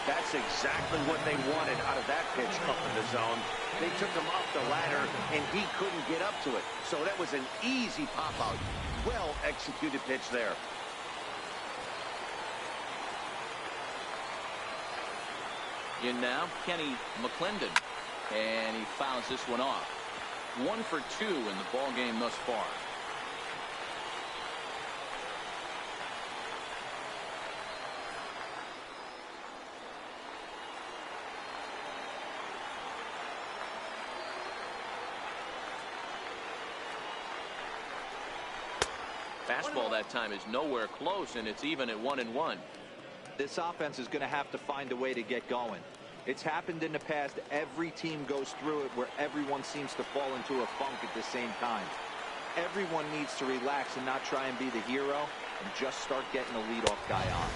That's exactly what they wanted out of that pitch up in the zone. They took him up the ladder, and he couldn't get up to it. So that was an easy pop-out. Well-executed pitch there. In now, Kenny McClendon. And he fouls this one off. 1 for 2 in the ball game thus far. Fastball that time is nowhere close, and it's even at 1-1. This offense is going to have to find a way to get going. It's happened in the past. Every team goes through it where everyone seems to fall into a funk at the same time. Everyone needs to relax and not try and be the hero and just start getting the leadoff guy on.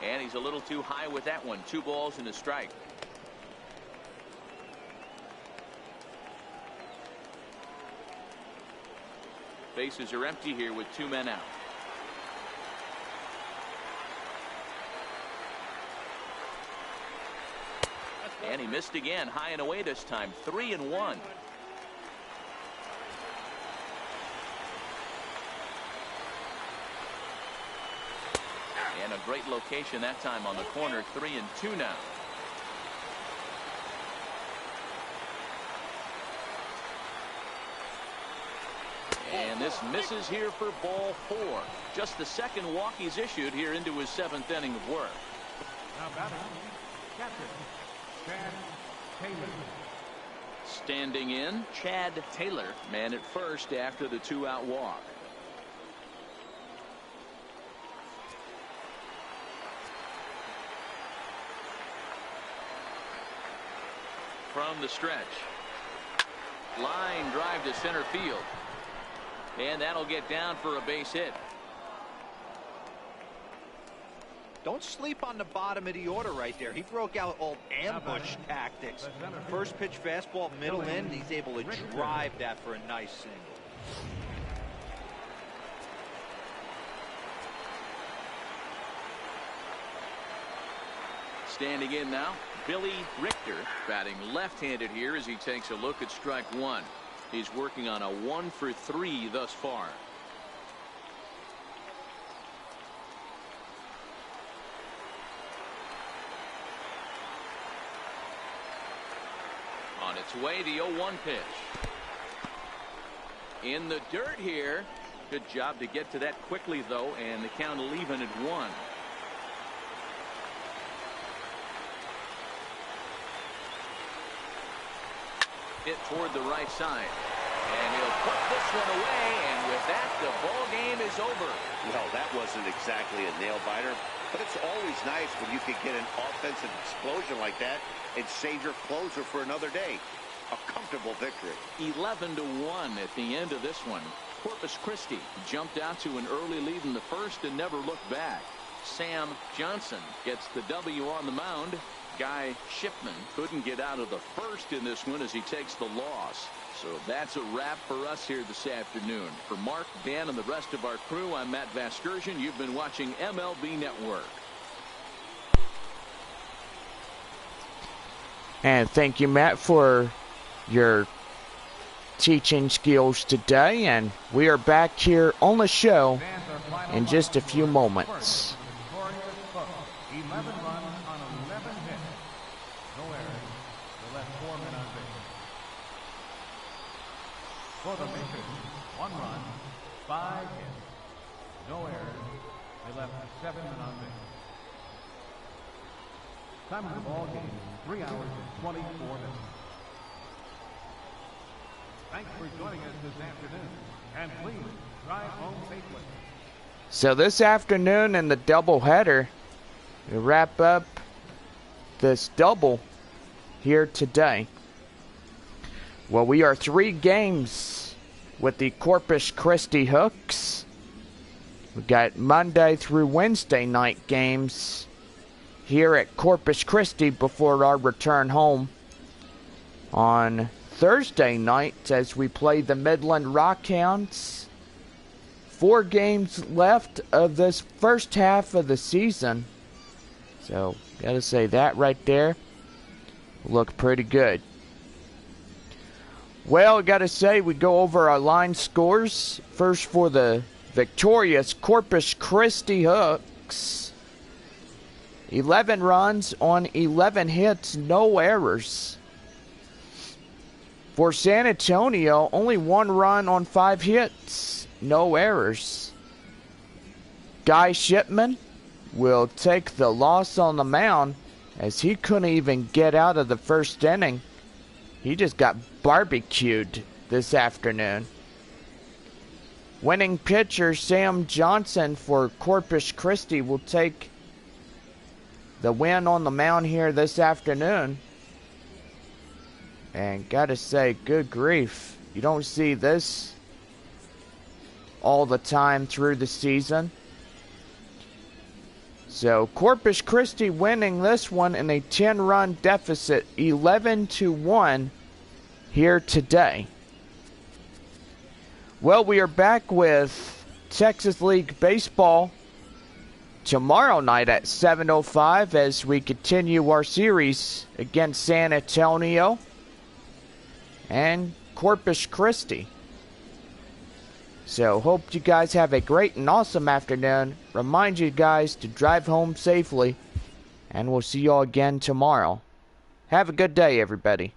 And he's a little too high with that one. 2 balls and a strike. Bases are empty here with 2 men out. And he missed again, high and away this time. 3-1. And a great location that time on the corner. 3-2 now. And this misses here for ball 4. Just the second walk he's issued here into his 7th inning of work. Now batting, catcher, Chad Taylor. Standing in, Chad Taylor, man at first after the 2-out walk. From the stretch. Line drive to center field. And that'll get down for a base hit. Don't sleep on the bottom of the order right there. He broke out old ambush tactics. First pitch fastball, middle in. He's able to drive that for a nice single. Standing in now, Billy Richter, batting left-handed here as he takes a look at strike 1. He's working on a 1 for 3 thus far. On its way, the 0-1 pitch. In the dirt here. Good job to get to that quickly, though, and the count will even at 1. Hit toward the right side. And he'll put this one away, and with that, the ball game is over. Well, that wasn't exactly a nail-biter, but it's always nice when you can get an offensive explosion like that and save your closer for another day. A comfortable victory. 11-1 at the end of this one. Corpus Christi jumped out to an early lead in the first and never looked back. Sam Johnson gets the W on the mound. Guy Shipman couldn't get out of the first in this one as he takes the loss. So that's a wrap for us here this afternoon. For Mark, Dan, and the rest of our crew, I'm Matt Vasgersian. You've been watching MLB Network. And thank you, Matt, for your teaching skills today. And we are back here on the show in just a few moments. 11 runs on 11 hits. No errors. They left 4 men on base. For the Bakers, 1 run, 5 hits. No errors. They left 7 men on base. Time of the ball game, 3 hours and 24 minutes. Thanks for joining us this afternoon. And please drive home safely. So this afternoon in the doubleheader, we wrap up this double here today. Well, we are 3 games with the Corpus Christi Hooks. We got Monday through Wednesday night games here at Corpus Christi before our return home on Thursday night as we play the Midland Rockhounds. 4 games left of this first half of the season. So, gotta say that right there. Look pretty good. Well, gotta say, we go over our line scores. First for the victorious Corpus Christi Hooks. 11 runs on 11 hits, no errors. For San Antonio, only 1 run on 5 hits, no errors. Guy Shipman will take the loss on the mound as he couldn't even get out of the first inning. He just got barbecued this afternoon. Winning pitcher Sam Johnson for Corpus Christi will take the win on the mound here this afternoon. And gotta say, good grief, you don't see this all the time through the season. So Corpus Christi winning this one in a 10-run deficit, 11-1 here today. Well, we are back with Texas League Baseball tomorrow night at 7:05 as we continue our series against San Antonio and Corpus Christi. So, hope you guys have a great and awesome afternoon. Remind you guys to drive home safely. And we'll see you all again tomorrow. Have a good day, everybody.